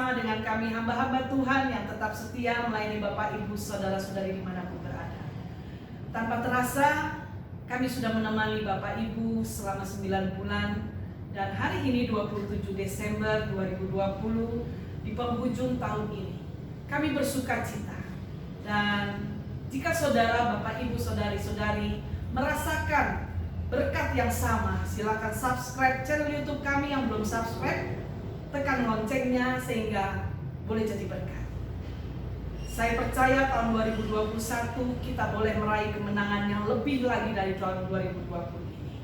bersama dengan kami hamba-hamba Tuhan yang tetap setia melayani Bapak Ibu Saudara-saudari dimanapun berada. Tanpa terasa kami sudah menemani Bapak Ibu selama 9 bulan dan hari ini 27 Desember 2020 di penghujung tahun ini. Kami bersuka cita dan jika saudara, Bapak Ibu, saudari-saudari merasakan berkat yang sama, silakan subscribe channel YouTube kami. Yang belum subscribe, tekan loncengnya sehingga boleh jadi berkat. Saya percaya tahun 2021 kita boleh meraih kemenangan yang lebih lagi dari tahun 2020 ini.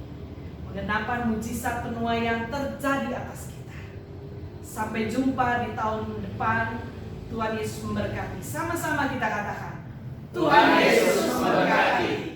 Penggenapan mujizat penuaian terjadi atas kita. Sampai jumpa di tahun depan. Tuhan Yesus memberkati. Sama-sama kita katakan, Tuhan Yesus memberkati.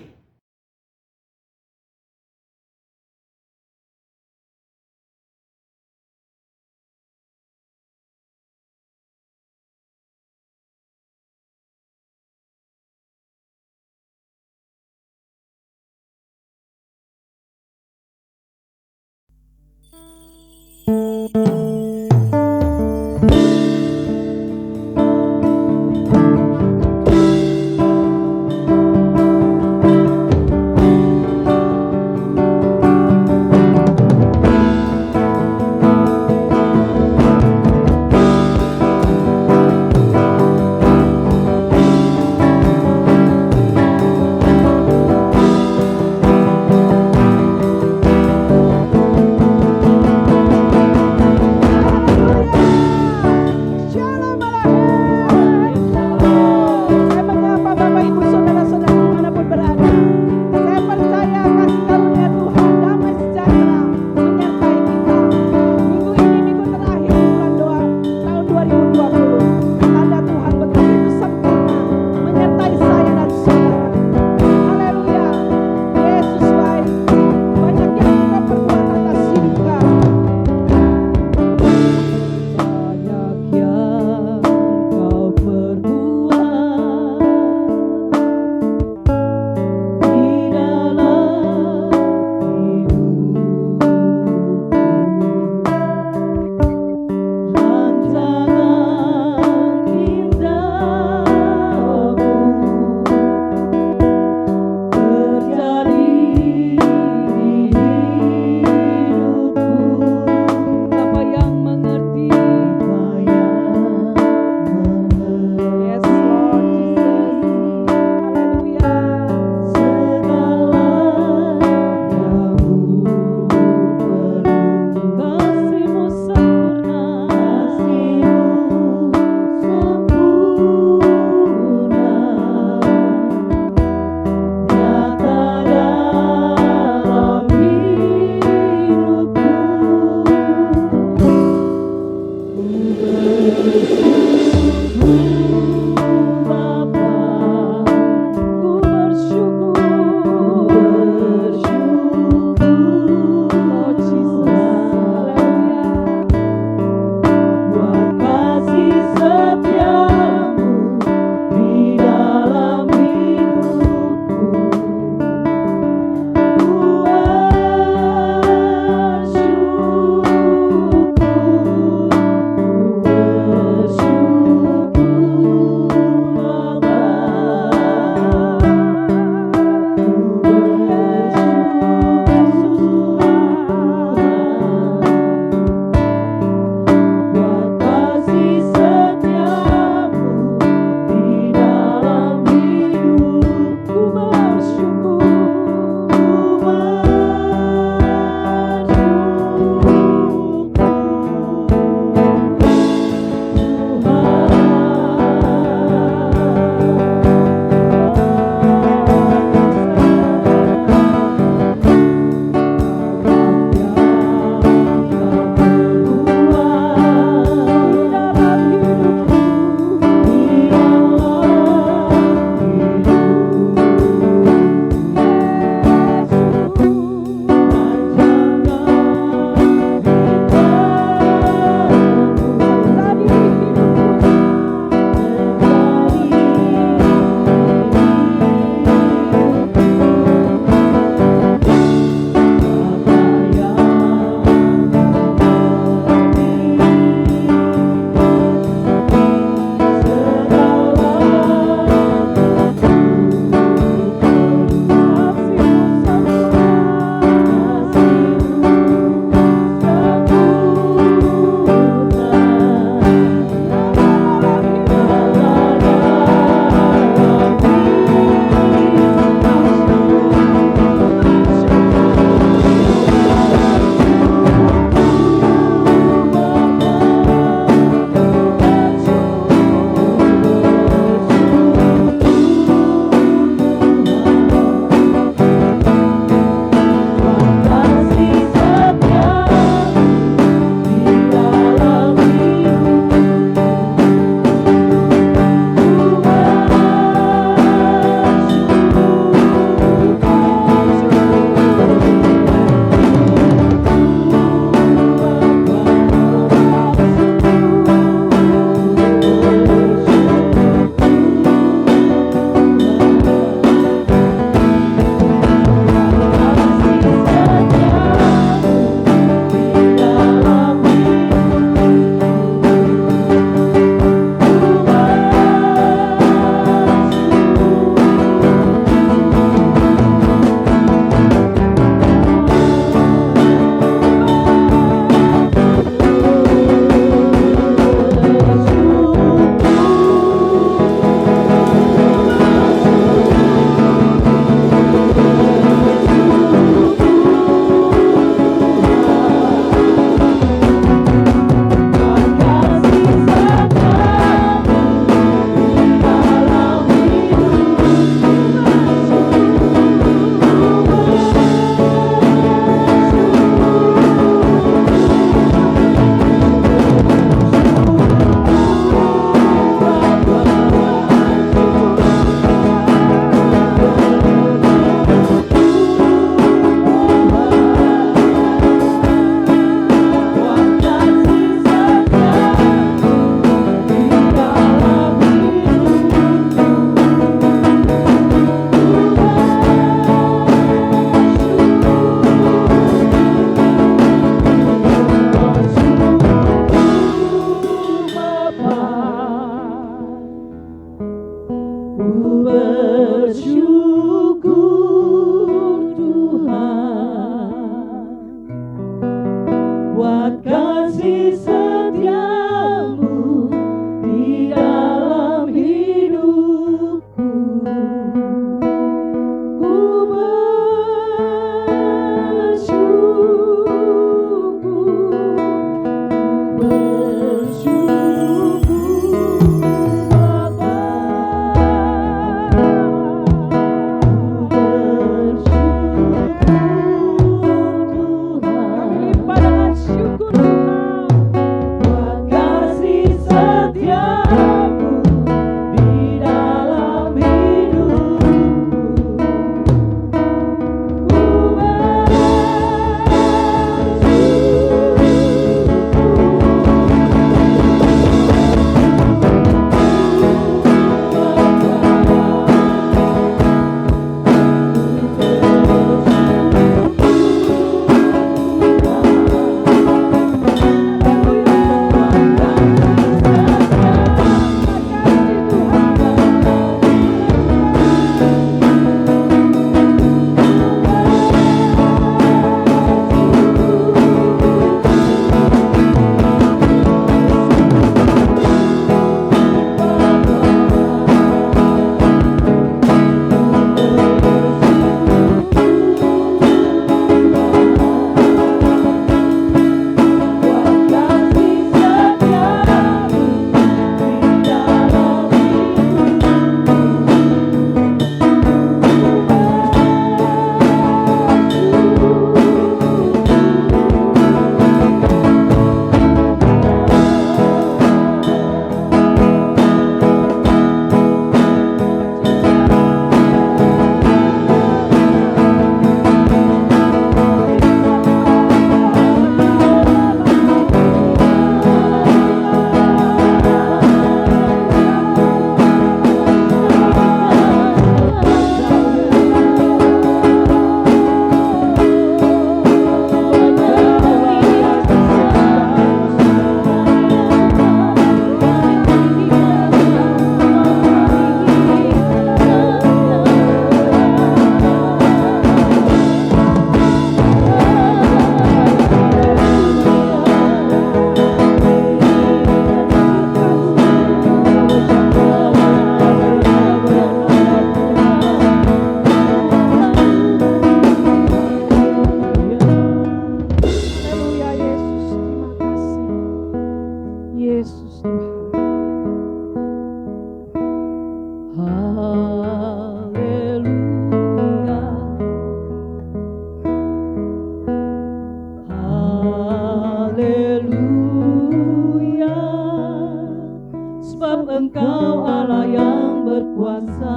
Engkau Allah yang berkuasa.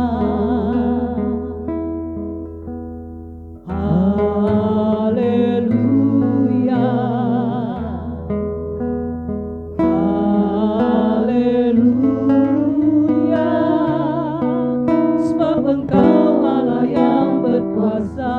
Haleluya, haleluya, sebab Engkau Allah yang berkuasa.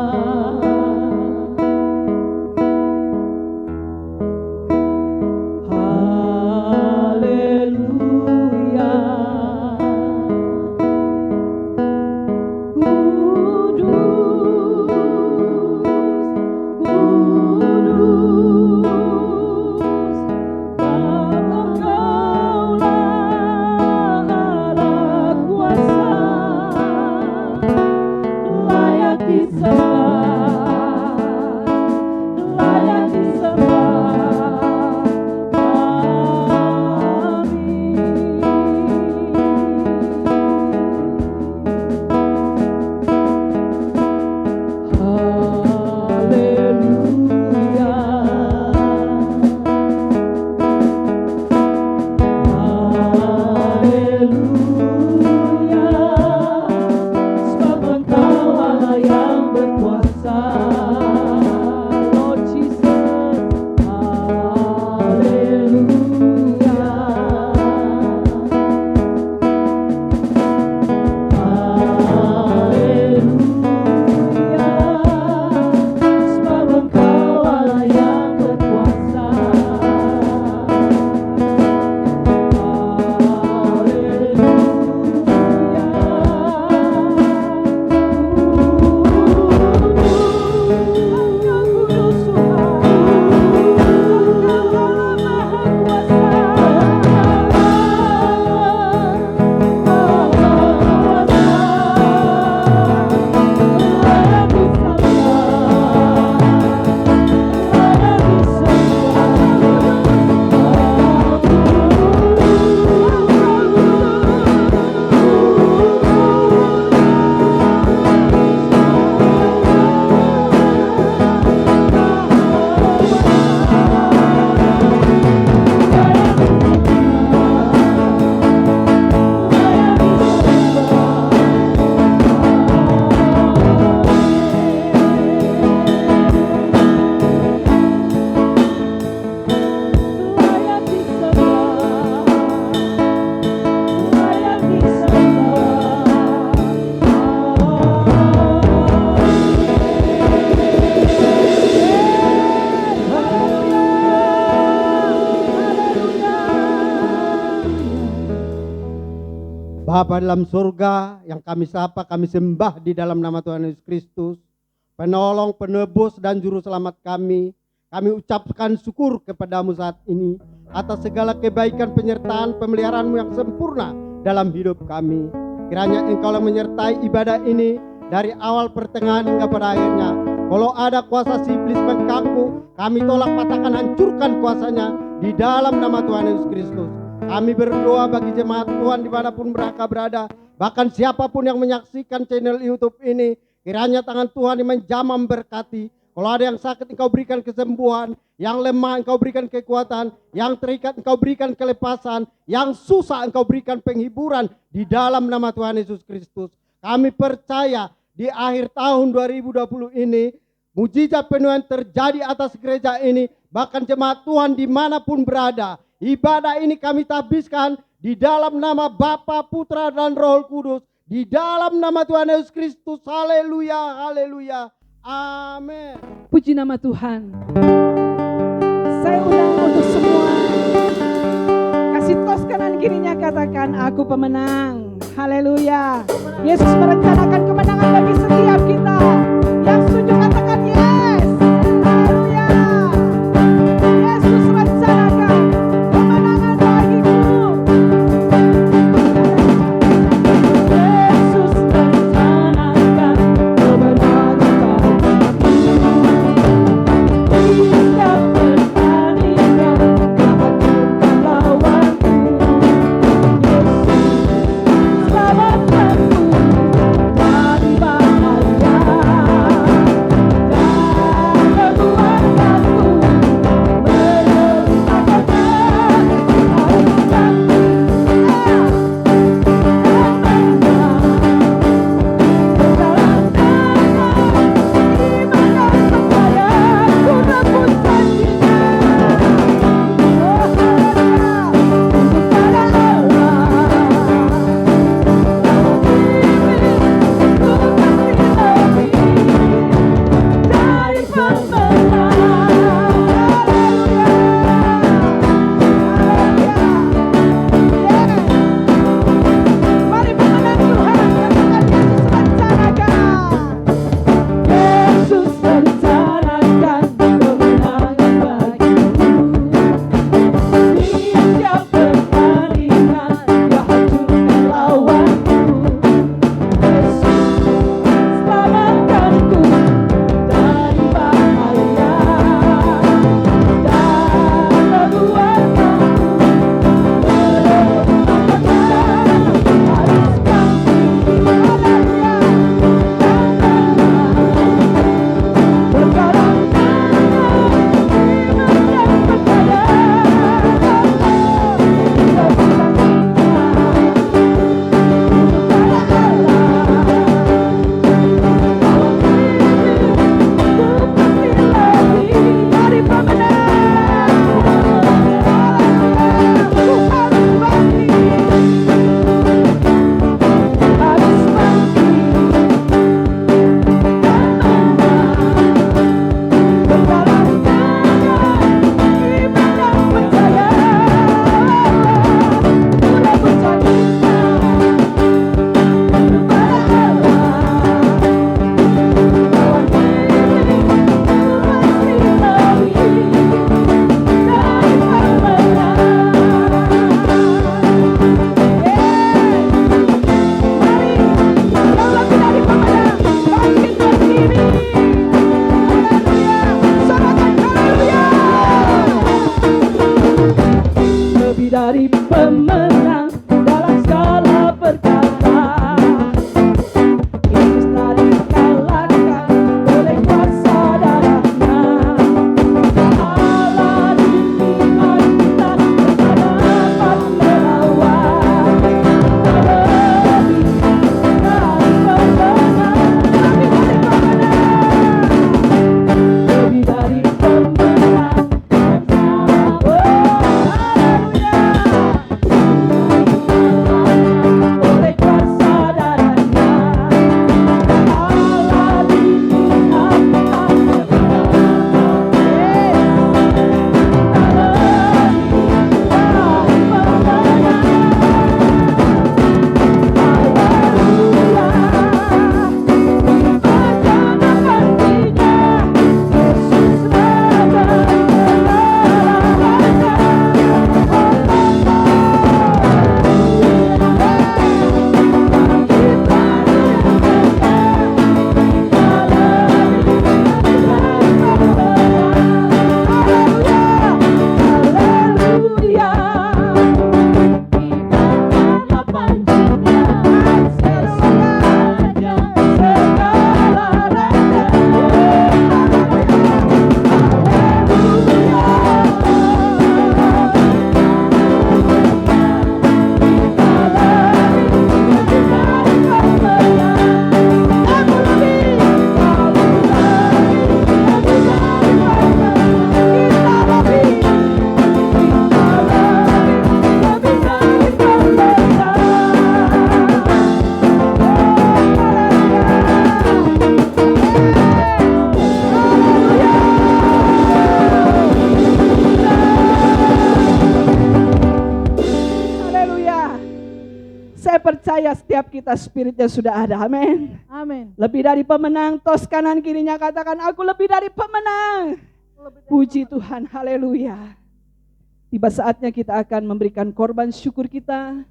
Bapa dalam surga yang kami sapa, kami sembah di dalam nama Tuhan Yesus Kristus, penolong, penebus dan juru selamat kami. Kami ucapkan syukur kepadamu saat ini atas segala kebaikan, penyertaan, pemeliharaanmu yang sempurna dalam hidup kami. Kiranya Engkau menyertai ibadah ini dari awal, pertengahan hingga pada akhirnya. Kalau ada kuasa si iblis mengganggu, kami tolak, patahkan, hancurkan kuasanya di dalam nama Tuhan Yesus Kristus. Kami berdoa bagi jemaat Tuhan dimanapun mereka berada, bahkan siapapun yang menyaksikan channel YouTube ini, kiranya tangan Tuhan yang menjamah memberkati. Kalau ada yang sakit, Engkau berikan kesembuhan, yang lemah Engkau berikan kekuatan, yang terikat Engkau berikan kelepasan, yang susah Engkau berikan penghiburan di dalam nama Tuhan Yesus Kristus. Kami percaya di akhir tahun 2020 ini, mujizat penuhan terjadi atas gereja ini, bahkan jemaat Tuhan dimanapun berada. Ibadah ini kami tabiskan di dalam nama Bapa, Putra dan Roh Kudus, di dalam nama Tuhan Yesus Kristus. Haleluya, haleluya, amin. Puji nama Tuhan. Saya undang untuk semua, kasih tos kanan kirinya, katakan aku pemenang. Haleluya. Yesus merencanakan kemenangan bagi setiap kita. Yang setuju katakan yes. Haleluya. Yesus rencanakan kemenangan bagiku. Yesus rencanakan kemenangan bagiku. Setiap pertandingan, Kau hancurkan lawanku. pemenang dalam segala perkara. Yesus telah dikalahkan oleh kuasa darahnya. Allah dirikan kita dapat melawan. Lebih dari pemenang. Oleh kuasa darahnya, Allah dirikan percaya setiap kita spiritnya sudah ada. Amin. Amin. Lebih dari pemenang, tos kanan kirinya katakan aku lebih dari pemenang. Puji Tuhan, haleluya. Tiba saatnya kita akan memberikan korban syukur kita.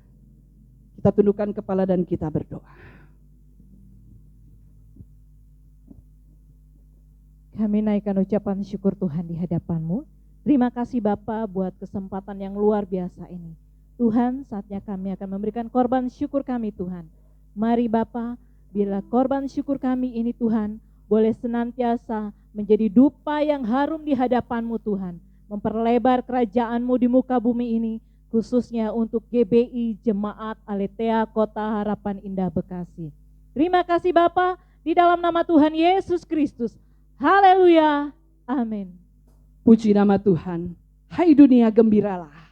Kita tundukkan kepala dan kita berdoa. Kami naikkan ucapan syukur Tuhan di hadapan-Mu. Terima kasih Bapa buat kesempatan yang luar biasa ini. Tuhan, saatnya kami akan memberikan korban syukur kami Tuhan. Mari Bapa, bila korban syukur kami ini Tuhan, boleh senantiasa menjadi dupa yang harum di hadapan-Mu Tuhan. Memperlebar kerajaan-Mu di muka bumi ini, khususnya untuk GBI Jemaat Aletheia Kota Harapan Indah Bekasi. Terima kasih Bapa, di dalam nama Tuhan Yesus Kristus. Haleluya. Amin. Puji nama Tuhan. Hai dunia, gembiralah.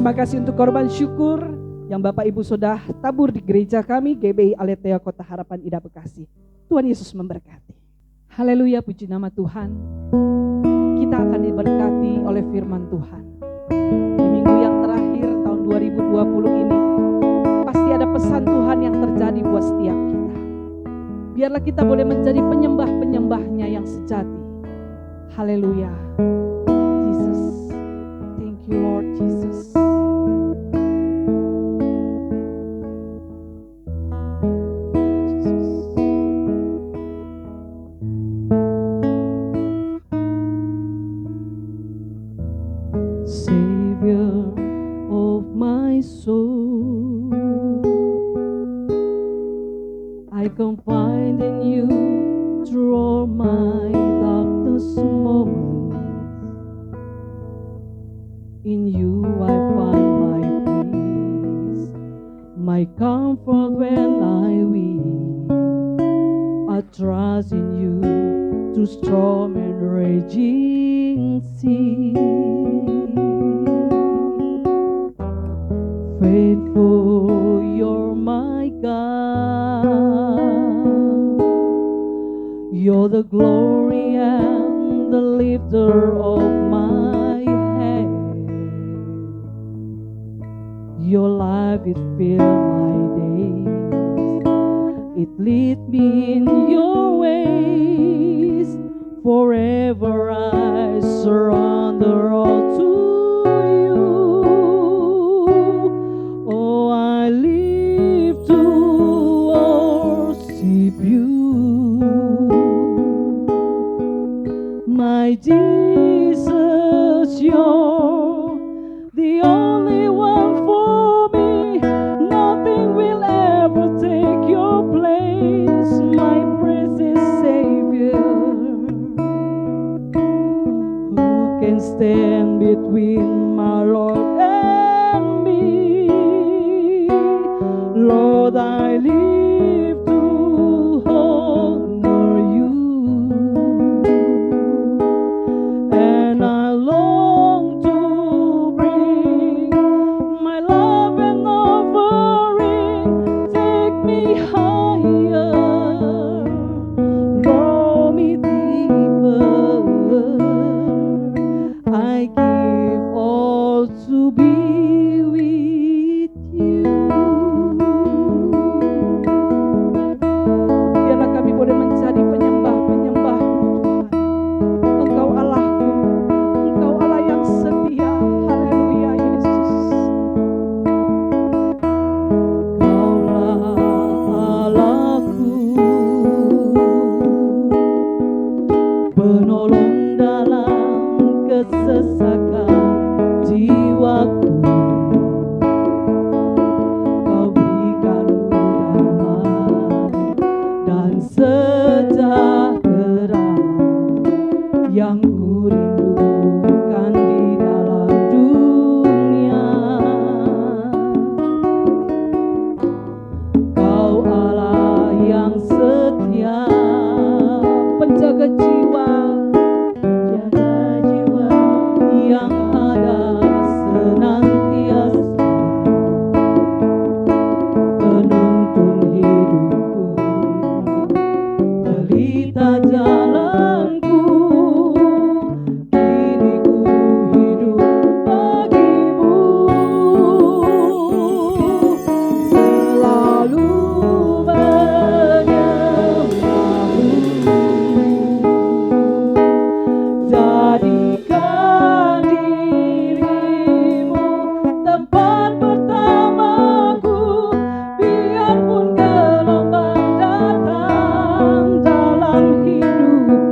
Terima kasih untuk korban syukur. yang Bapak Ibu sudah tabur di gereja kami GBI Aletheia Kota Harapan Indah Bekasi. Tuhan Yesus memberkati. Haleluya, puji nama Tuhan. Kita akan diberkati oleh firman Tuhan. Di minggu yang terakhir tahun 2020 ini, pasti ada pesan Tuhan yang terjadi buat setiap kita. Biarlah kita boleh menjadi penyembah-penyembahnya yang sejati. Haleluya. Jesus. Thank you Lord Jesus. Savior of my soul, I confide in you through all my darkest moments. In you I find my peace, my comfort when I weep. I trust in you through storm and raging sea. Faithful, you're my God. You're the glory and the lifter of my head. Your life it fills my days. It leads me in your ways. Forever I surrender all to you. Oh, I live to worship you, my Jesus. You're the only one for me. Nothing will ever take your place, my precious Savior. Who can stand between my Lord and me? Lord, I live to honor you, and I long to bring my love and offering. Take me higher, draw me deeper. I give all to be with you. Biarlah kami boleh menjadi penyembah-penyembah-Mu Tuhan. Engkau Allahku, Engkau Allah yang setia. Haleluya Yesus. Kaulah Allahku, penolong dalam kesesakan jiwaku. Kau berikanku damai dan sejahtera yang ku rindukan di dalam dunia. Kau Allah yang setia, penjaga jiwa, yang ada senantiasa, penuntun hidupku, pelita jalanku. Kini ku hidup bagimu, selalu menyembahmu. Jadikan dirimu tempat pertamaku, biarpun gelombang datang dalam hidupku.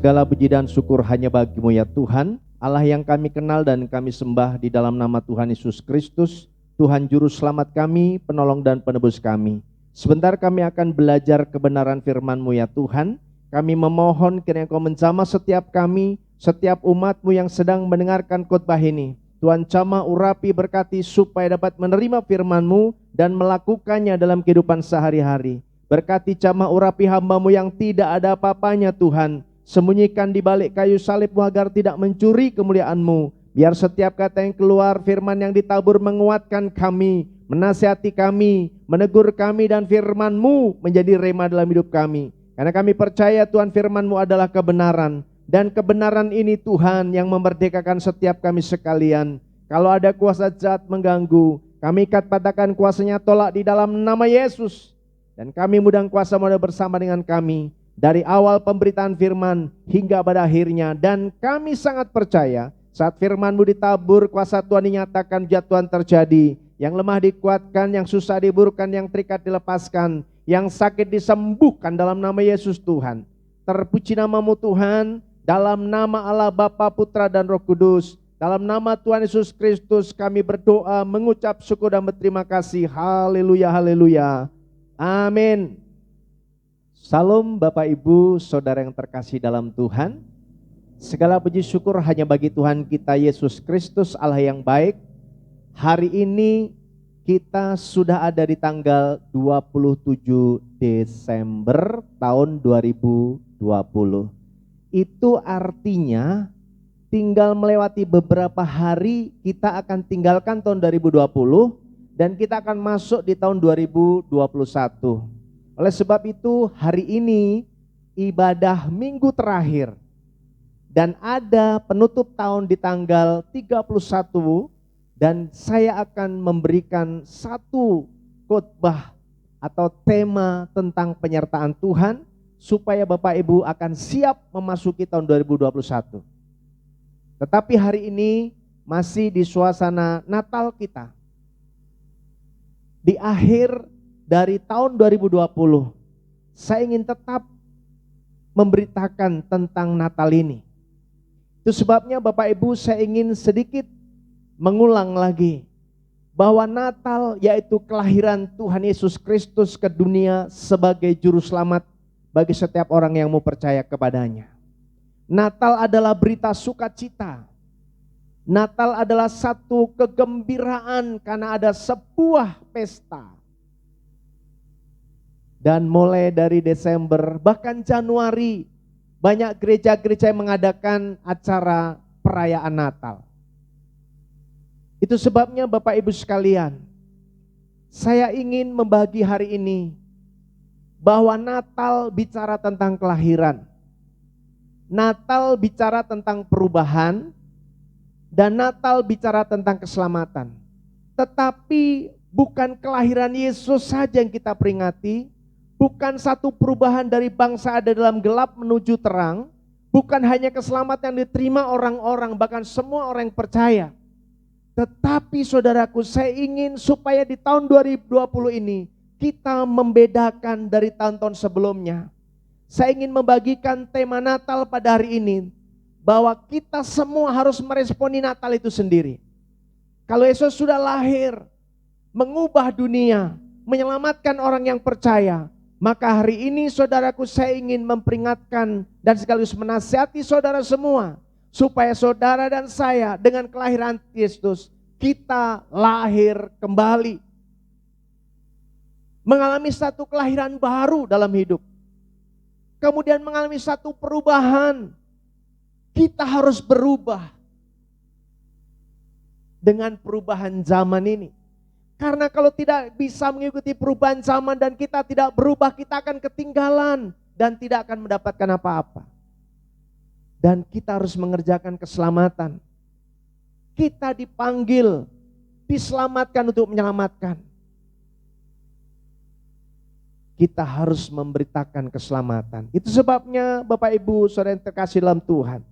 Segala puji dan syukur hanya bagi-Mu ya Tuhan, Allah yang kami kenal dan kami sembah di dalam nama Tuhan Yesus Kristus, Tuhan Juru Selamat kami, penolong dan penebus kami. Sebentar kami akan belajar kebenaran firman-Mu ya Tuhan. Kami memohon kiranya Engkau menjamah setiap kami, setiap umat-Mu yang sedang mendengarkan khotbah ini. Tuhan jamah, urapi, berkati supaya dapat menerima firman-Mu dan melakukannya dalam kehidupan sehari-hari. Berkati jamah, urapi hamba-Mu yang tidak ada apa-apanya Tuhan. Sembunyikan di balik kayu salib-Mu agar tidak mencuri kemuliaan-Mu. Biar setiap kata yang keluar, firman yang ditabur menguatkan kami, menasihati kami, menegur kami, dan firman-Mu menjadi rema dalam hidup kami. Karena kami percaya Tuhan firman-Mu adalah kebenaran. Dan kebenaran ini Tuhan yang memerdekakan setiap kami sekalian. Kalau ada kuasa jahat mengganggu, kami ikat patahkan kuasanya, tolak di dalam nama Yesus. Dan kami mudah kuasa-Mu ada bersama dengan kami. Dari awal pemberitaan firman hingga pada akhirnya. Dan kami sangat percaya saat firman-Mu ditabur, kuasa Tuhan dinyatakan, jatuhan terjadi. Yang lemah dikuatkan, yang susah diburukkan, yang terikat dilepaskan, yang sakit disembuhkan dalam nama Yesus Tuhan. Terpuji nama-Mu Tuhan, dalam nama Allah Bapa, Putra dan Roh Kudus. Dalam nama Tuhan Yesus Kristus kami berdoa, mengucap syukur dan berterima kasih. Haleluya, haleluya. Amin. Salam Bapak Ibu Saudara yang terkasih dalam Tuhan. Segala puji syukur hanya bagi Tuhan kita Yesus Kristus, Allah yang baik. Hari ini kita sudah ada di tanggal 27 Desember tahun 2020. Itu artinya tinggal melewati beberapa hari kita akan tinggalkan tahun 2020 dan kita akan masuk di tahun 2021. Oleh sebab itu hari ini ibadah minggu terakhir dan ada penutup tahun di tanggal 31 dan saya akan memberikan satu khotbah atau tema tentang penyertaan Tuhan supaya Bapak Ibu akan siap memasuki tahun 2021. Tetapi hari ini masih di suasana Natal kita. Di akhir dari tahun 2020, saya ingin tetap memberitakan tentang Natal ini. Itu sebabnya Bapak Ibu saya ingin sedikit mengulang lagi bahwa Natal yaitu kelahiran Tuhan Yesus Kristus ke dunia sebagai juru selamat bagi setiap orang yang mau percaya kepadanya. Natal adalah berita sukacita. Natal adalah satu kegembiraan karena ada sebuah pesta. Dan mulai dari Desember bahkan Januari banyak gereja-gereja yang mengadakan acara perayaan Natal. Itu sebabnya Bapak Ibu sekalian, saya ingin membagi hari ini bahwa Natal bicara tentang kelahiran. Natal bicara tentang perubahan dan Natal bicara tentang keselamatan. Tetapi bukan kelahiran Yesus saja yang kita peringati. Bukan satu perubahan dari bangsa ada dalam gelap menuju terang. Bukan hanya keselamatan yang diterima orang-orang, bahkan semua orang yang percaya. Tetapi saudaraku, saya ingin supaya di tahun 2020 ini kita membedakan dari tahun-tahun sebelumnya. Saya ingin membagikan tema Natal pada hari ini, bahwa kita semua harus meresponi Natal itu sendiri. Kalau Yesus sudah lahir, mengubah dunia, menyelamatkan orang yang percaya, maka hari ini saudaraku saya ingin memperingatkan dan sekaligus menasihati saudara semua supaya saudara dan saya dengan kelahiran Kristus kita lahir kembali. Mengalami satu kelahiran baru dalam hidup. Kemudian mengalami satu perubahan. Kita harus berubah dengan perubahan zaman ini. Karena kalau tidak bisa mengikuti perubahan zaman dan kita tidak berubah, kita akan ketinggalan dan tidak akan mendapatkan apa-apa. Dan kita harus mengerjakan keselamatan. Kita dipanggil, diselamatkan untuk menyelamatkan. Kita harus memberitakan keselamatan. Itu sebabnya Bapak Ibu Saudara yang terkasih dalam Tuhan,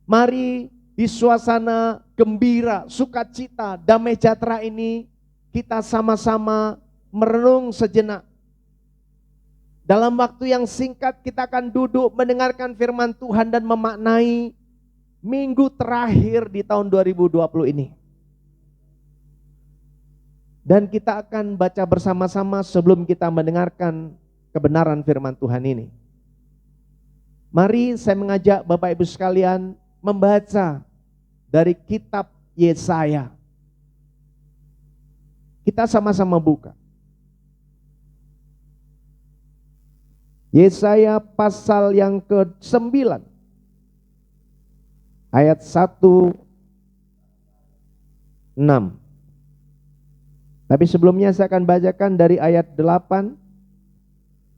mari di suasana gembira, sukacita, damai sejahtera ini kita sama-sama merenung sejenak Dalam waktu yang singkat kita akan duduk mendengarkan firman Tuhan dan memaknai minggu terakhir di tahun 2020 ini. Dan kita akan baca bersama-sama sebelum kita mendengarkan kebenaran firman Tuhan ini. Mari saya mengajak Bapak Ibu sekalian membaca dari kitab Yesaya. Kita sama-sama buka. Yesaya pasal yang ke-9 ayat 1-6. Tapi sebelumnya saya akan bacakan dari ayat 8,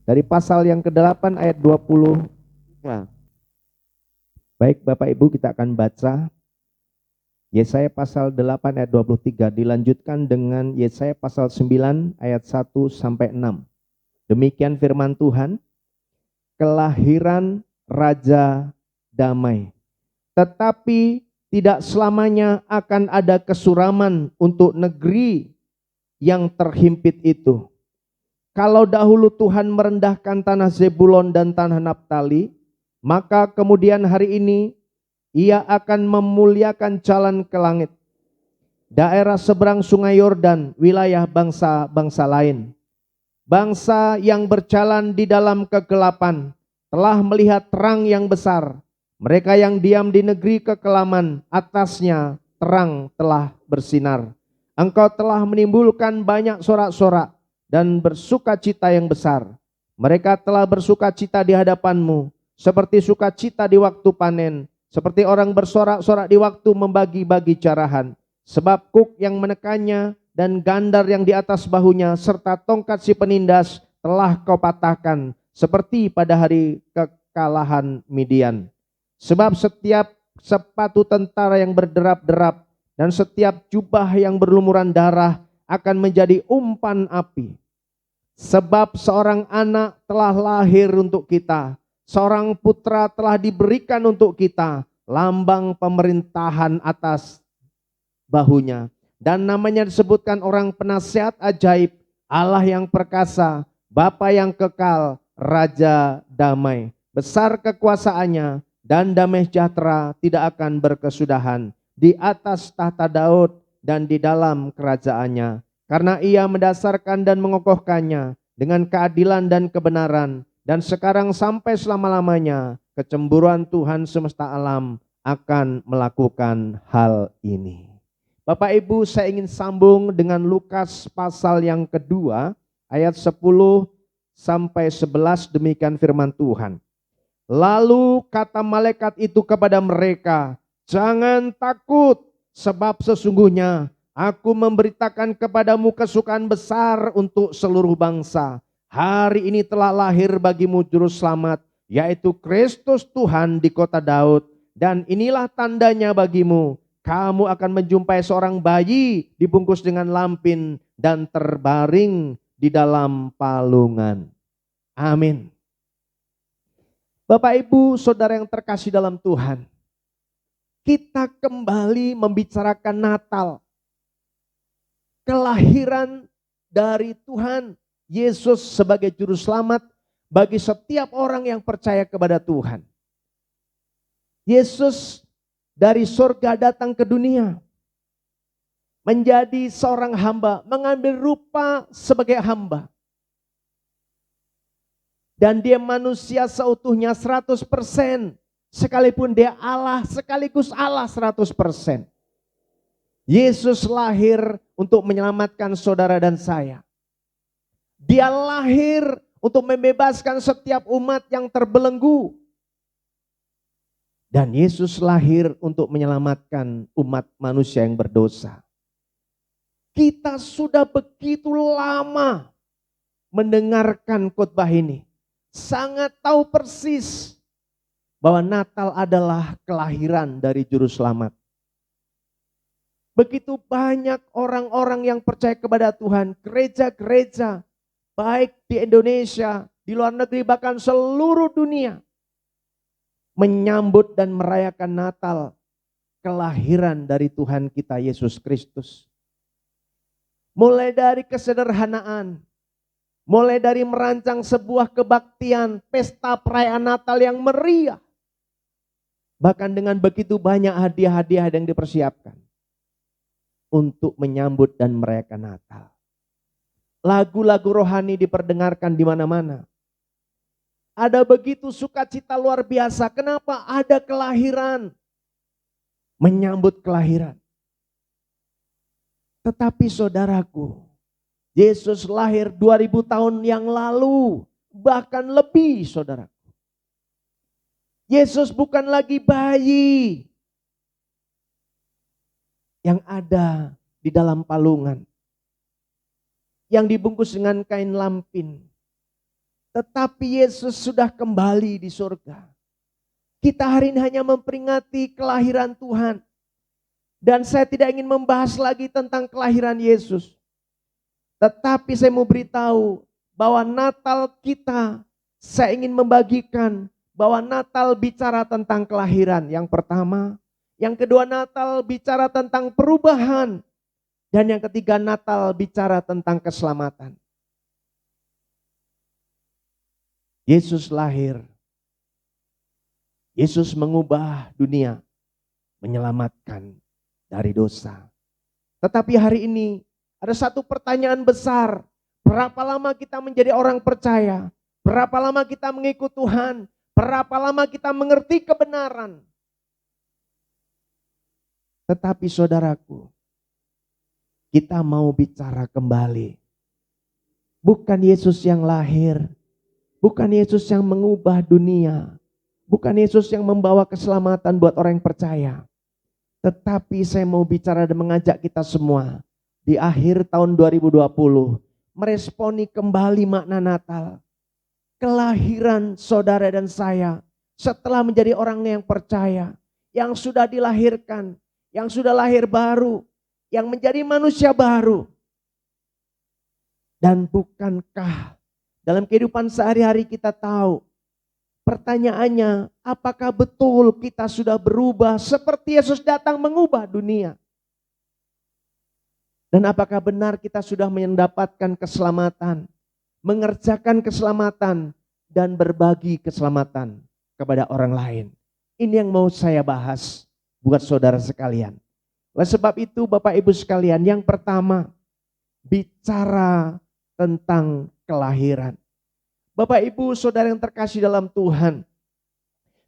dari pasal yang ke-8 ayat 20. Baik Bapak Ibu, kita akan baca Yesaya pasal 8 ayat 23, dilanjutkan dengan Yesaya pasal 9 ayat 1-6. Demikian firman Tuhan. Kelahiran Raja Damai. Tetapi tidak selamanya akan ada kesuraman untuk negeri yang terhimpit itu. Kalau dahulu Tuhan merendahkan tanah Zebulon dan tanah Naftali, maka kemudian hari ini Ia akan memuliakan jalan ke langit, daerah seberang sungai Yordan, wilayah bangsa-bangsa lain. Bangsa yang berjalan di dalam kegelapan telah melihat terang yang besar. Mereka yang diam di negeri kekelaman, atasnya terang telah bersinar. Engkau telah menimbulkan banyak sorak-sorak dan bersukacita yang besar. Mereka telah bersukacita di hadapanmu, seperti sukacita di waktu panen, seperti orang bersorak-sorak di waktu membagi-bagi jarahan. Sebab kuk yang menekannya dan gandar yang di atas bahunya serta tongkat si penindas telah kau patahkan seperti pada hari kekalahan Midian. Sebab setiap sepatu tentara yang berderap-derap dan setiap jubah yang berlumuran darah akan menjadi umpan api. Sebab seorang anak telah lahir untuk kita, seorang putra telah diberikan untuk kita, lambang pemerintahan atas bahunya. Dan namanya disebutkan orang penasihat ajaib, Allah yang perkasa, Bapa yang kekal, Raja damai. Besar kekuasaannya dan damai sejahtera tidak akan berkesudahan di atas tahta Daud dan di dalam kerajaannya. Karena Ia mendasarkan dan mengokohkannya dengan keadilan dan kebenaran. Dan sekarang sampai selama-lamanya kecemburuan Tuhan semesta alam akan melakukan hal ini. Bapak Ibu, saya ingin sambung dengan Lukas pasal yang kedua ayat 10 sampai 11, demikian firman Tuhan. Lalu kata malaikat itu kepada mereka, jangan takut, sebab sesungguhnya aku memberitakan kepadamu kesukaan besar untuk seluruh bangsa. Hari ini telah lahir bagimu juru selamat, yaitu Kristus Tuhan di kota Daud. Dan inilah tandanya bagimu, kamu akan menjumpai seorang bayi dibungkus dengan lampin dan terbaring di dalam palungan. Amin. Bapak Ibu Saudara yang terkasih dalam Tuhan, kita kembali membicarakan Natal. Kelahiran dari Tuhan Yesus sebagai juru selamat bagi setiap orang yang percaya kepada Tuhan. Yesus dari surga datang ke dunia, menjadi seorang hamba, mengambil rupa sebagai hamba. Dan dia manusia seutuhnya 100%, sekalipun dia Allah, sekaligus Allah 100%. Yesus lahir untuk menyelamatkan saudara dan saya. Dia lahir untuk membebaskan setiap umat yang terbelenggu. Dan Yesus lahir untuk menyelamatkan umat manusia yang berdosa. Kita sudah begitu lama mendengarkan khotbah ini. Sangat tahu persis bahwa Natal adalah kelahiran dari juru selamat. Begitu banyak orang-orang yang percaya kepada Tuhan, gereja-gereja, baik di Indonesia, di luar negeri, bahkan seluruh dunia, menyambut dan merayakan Natal, kelahiran dari Tuhan kita Yesus Kristus. Mulai dari kesederhanaan, Mulai dari merancang sebuah kebaktian, pesta perayaan Natal yang meriah. Bahkan dengan begitu banyak hadiah-hadiah yang dipersiapkan untuk menyambut dan merayakan Natal. Lagu-lagu rohani diperdengarkan di mana-mana. Ada begitu sukacita luar biasa. Kenapa? Ada kelahiran. Menyambut kelahiran. Tetapi saudaraku, Yesus lahir 2000 tahun yang lalu, bahkan lebih saudara. Yesus bukan lagi bayi yang ada di dalam palungan, yang dibungkus dengan kain lampin. Tetapi Yesus sudah kembali di surga. Kita hari ini hanya memperingati kelahiran Tuhan. Dan saya tidak ingin membahas lagi tentang kelahiran Yesus. Tetapi saya mau beritahu bahwa Natal kita, saya ingin membagikan bahwa Natal bicara tentang kelahiran yang pertama. Yang kedua, Natal bicara tentang perubahan. Dan yang ketiga, Natal bicara tentang keselamatan. Yesus lahir. Yesus mengubah dunia, menyelamatkan dari dosa. Tetapi hari ini ada satu pertanyaan besar. Berapa lama kita menjadi orang percaya? Berapa lama kita mengikut Tuhan? Berapa lama kita mengerti kebenaran? Tetapi saudaraku, kita mau bicara kembali. Bukan Yesus yang lahir. Bukan Yesus yang mengubah dunia. Bukan Yesus yang membawa keselamatan buat orang yang percaya. Tetapi saya mau bicara dan mengajak kita semua di akhir tahun 2020 meresponi kembali makna Natal. Kelahiran saudara dan saya setelah menjadi orang yang percaya, yang sudah dilahirkan, yang sudah lahir baru, yang menjadi manusia baru. Dan bukankah dalam kehidupan sehari-hari kita tahu, pertanyaannya, apakah betul kita sudah berubah seperti Yesus datang mengubah dunia? Dan apakah benar kita sudah mendapatkan keselamatan, mengerjakan keselamatan, dan berbagi keselamatan kepada orang lain? Ini yang mau saya bahas buat saudara sekalian. Oleh sebab itu Bapak Ibu sekalian, yang pertama bicara tentang kelahiran. Bapak Ibu saudara yang terkasih dalam Tuhan,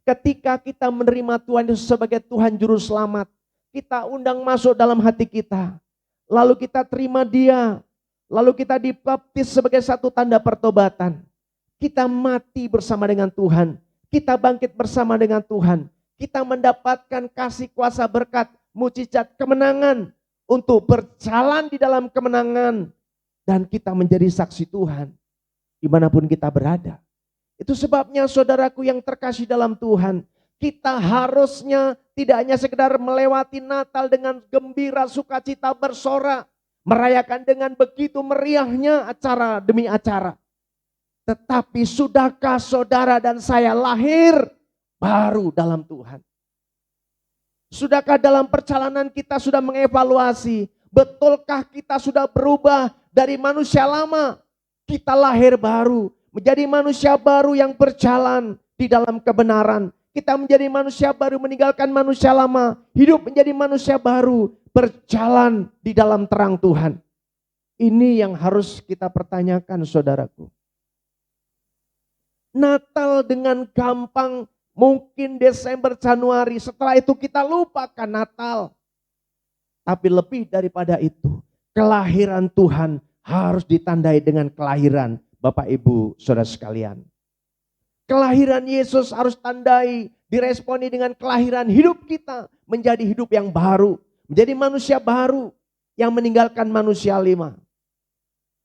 ketika kita menerima Tuhan Yesus sebagai Tuhan Juru Selamat, kita undang masuk dalam hati kita, lalu kita terima Dia, lalu kita dibaptis sebagai satu tanda pertobatan. Kita mati bersama dengan Tuhan, kita bangkit bersama dengan Tuhan, kita mendapatkan kasih kuasa berkat, mukjizat kemenangan untuk berjalan di dalam kemenangan, dan kita menjadi saksi Tuhan dimanapun kita berada. Itu sebabnya saudaraku yang terkasih dalam Tuhan, kita harusnya tidak hanya sekedar melewati Natal dengan gembira, sukacita, bersorak, merayakan dengan begitu meriahnya acara demi acara. Tetapi sudahkah saudara dan saya lahir baru dalam Tuhan? Sudahkah dalam perjalanan kita sudah mengevaluasi, betulkah kita sudah berubah dari manusia lama? Kita lahir baru, menjadi manusia baru yang berjalan di dalam kebenaran. Kita menjadi manusia baru, meninggalkan manusia lama, hidup menjadi manusia baru, berjalan di dalam terang Tuhan. Ini yang harus kita pertanyakan saudaraku. Natal dengan gampang, mungkin Desember, Januari, setelah itu kita lupakan Natal. Tapi lebih daripada itu, kelahiran Tuhan harus ditandai dengan kelahiran Bapak Ibu Saudara sekalian. Kelahiran Yesus harus tandai, diresponi dengan kelahiran hidup kita menjadi hidup yang baru, menjadi manusia baru yang meninggalkan manusia lama.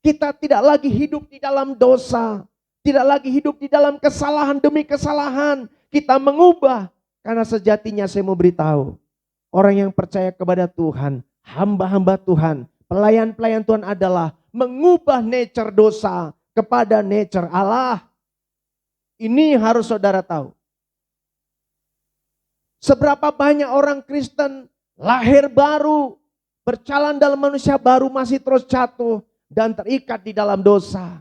Kita tidak lagi hidup di dalam dosa, tidak lagi hidup di dalam kesalahan demi kesalahan. Kita mengubah, karena sejatinya saya mau beritahu, orang yang percaya kepada Tuhan, hamba-hamba Tuhan, pelayan-pelayan Tuhan adalah mengubah nature dosa kepada nature Allah. Ini harus saudara tahu. Seberapa banyak orang Kristen lahir baru, berjalan dalam manusia baru, masih terus jatuh dan terikat di dalam dosa.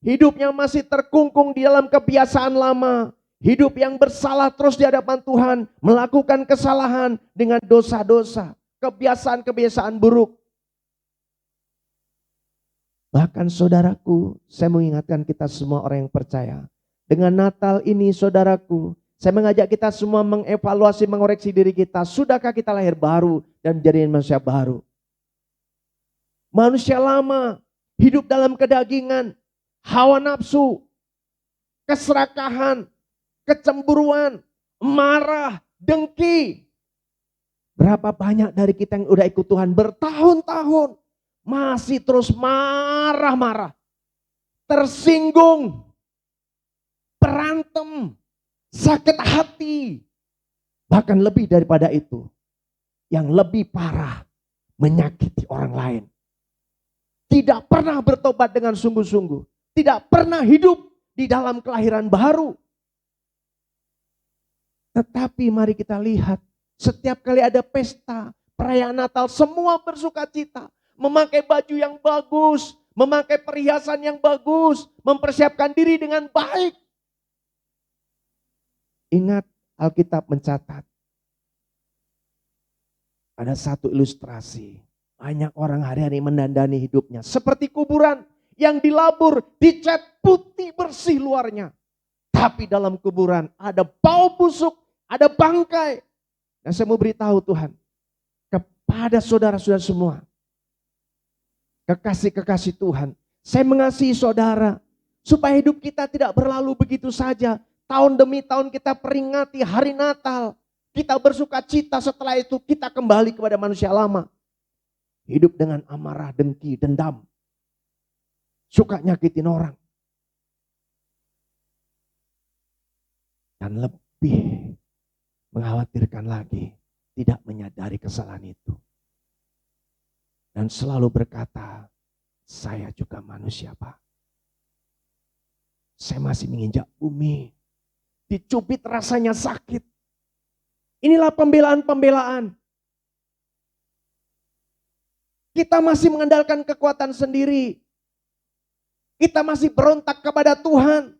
hidupnya masih terkungkung di dalam kebiasaan lama, hidup yang bersalah terus di hadapan Tuhan, melakukan kesalahan dengan dosa-dosa, kebiasaan-kebiasaan buruk. Bahkan saudaraku, saya mengingatkan kita semua orang yang percaya, dengan Natal ini saudaraku, saya mengajak kita semua mengevaluasi, mengoreksi diri kita. Sudahkah kita lahir baru dan menjadi manusia baru? Manusia lama hidup dalam kedagingan, hawa nafsu, keserakahan, kecemburuan, marah, dengki. Berapa banyak dari kita yang udah ikut Tuhan bertahun-tahun masih terus marah-marah, tersinggung, berantem, sakit hati. Bahkan lebih daripada itu, yang lebih parah, menyakiti orang lain. Tidak pernah bertobat dengan sungguh-sungguh. Tidak pernah hidup di dalam kelahiran baru. Tetapi mari kita lihat, setiap kali ada pesta, perayaan Natal, semua bersuka cita. Memakai baju yang bagus, memakai perhiasan yang bagus, mempersiapkan diri dengan baik. Ingat, Alkitab mencatat, ada satu ilustrasi. Banyak orang hari-hari mendandani hidupnya. Seperti kuburan yang dilabur, dicat putih bersih luarnya. Tapi dalam kuburan ada bau busuk, ada bangkai. Dan saya mau beritahu Tuhan, kepada saudara-saudara semua, kekasih-kekasih Tuhan, saya mengasihi saudara, supaya hidup kita tidak berlalu begitu saja. Tahun demi tahun kita peringati hari Natal. Kita bersuka cita, setelah itu kita kembali kepada manusia lama. Hidup dengan amarah, dengki, dendam. Suka nyakitin orang. Dan lebih mengkhawatirkan lagi, tidak menyadari kesalahan itu. Dan selalu berkata, saya juga manusia Pak. Saya masih menginjak bumi. Dicubit rasanya sakit. Inilah pembelaan-pembelaan. Kita masih mengandalkan kekuatan sendiri. Kita masih berontak kepada Tuhan.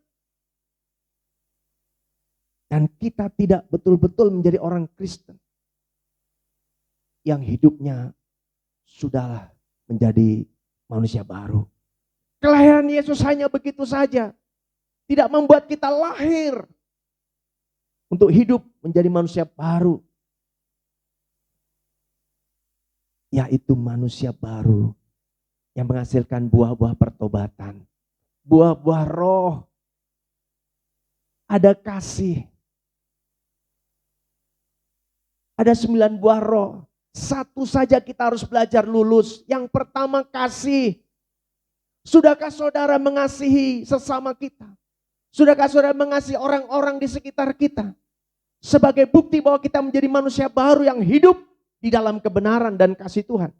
Dan kita tidak betul-betul menjadi orang Kristen. Yang hidupnya sudahlah menjadi manusia baru. Kelahiran Yesus hanya begitu saja. Tidak membuat kita lahir untuk hidup menjadi manusia baru. Yaitu manusia baru yang menghasilkan buah-buah pertobatan. Buah-buah roh. Ada kasih. Ada 9 buah roh. Satu saja kita harus belajar lulus. Yang pertama kasih. Sudahkah saudara mengasihi sesama kita? Sudahkah saudara mengasihi orang-orang di sekitar kita? Sebagai bukti bahwa kita menjadi manusia baru yang hidup di dalam kebenaran dan kasih Tuhan.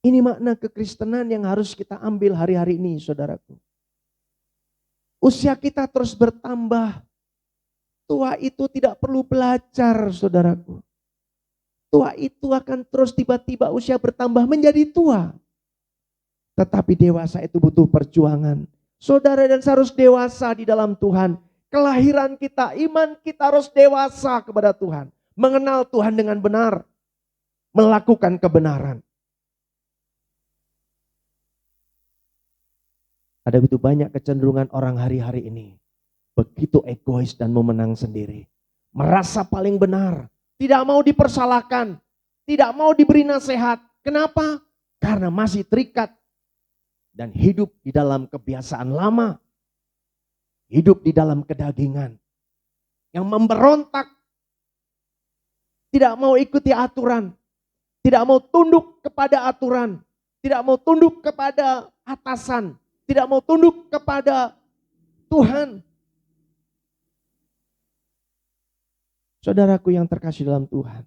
Ini makna kekristenan yang harus kita ambil hari-hari ini, saudaraku. Usia kita terus bertambah. Tua itu tidak perlu belajar, saudaraku. Tua itu akan terus tiba-tiba usia bertambah menjadi tua. Tetapi dewasa itu butuh perjuangan. Saudara dan saya harus dewasa di dalam Tuhan. Kelahiran kita, iman kita harus dewasa kepada Tuhan. Mengenal Tuhan dengan benar. Melakukan kebenaran. Ada begitu banyak kecenderungan orang hari-hari ini. Begitu egois dan mau menang sendiri. Merasa paling benar. Tidak mau dipersalahkan. Tidak mau diberi nasihat. Kenapa? Karena masih terikat. Dan hidup di dalam kebiasaan lama. Hidup di dalam kedagingan. Yang memberontak. Tidak mau ikuti aturan. Tidak mau tunduk kepada aturan. Tidak mau tunduk kepada atasan. Tidak mau tunduk kepada Tuhan. Saudaraku yang terkasih dalam Tuhan.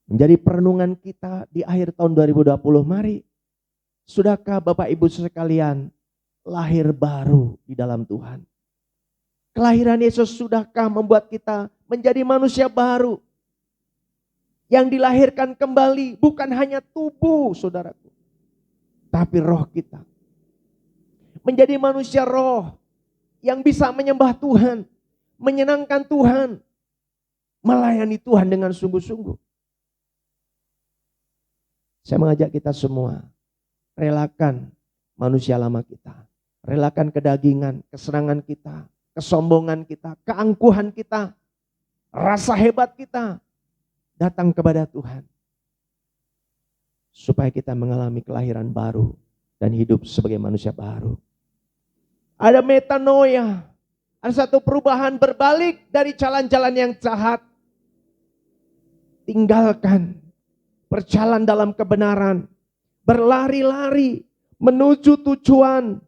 Menjadi perenungan kita di akhir tahun 2020. Mari. Sudahkah Bapak Ibu sekalian lahir baru di dalam Tuhan? Kelahiran Yesus sudahkah membuat kita menjadi manusia baru? Yang dilahirkan kembali bukan hanya tubuh, saudaraku. tapi roh kita. Menjadi manusia roh yang bisa menyembah Tuhan, menyenangkan Tuhan, melayani Tuhan dengan sungguh-sungguh. Saya mengajak kita semua, relakan manusia lama kita. Relakan kedagingan, kesenangan kita, kesombongan kita, keangkuhan kita, rasa hebat kita. Datang kepada Tuhan. Supaya kita mengalami kelahiran baru dan hidup sebagai manusia baru. Ada metanoia, ada satu perubahan berbalik dari jalan-jalan yang jahat. Tinggalkan, berjalan dalam kebenaran, berlari-lari menuju tujuan,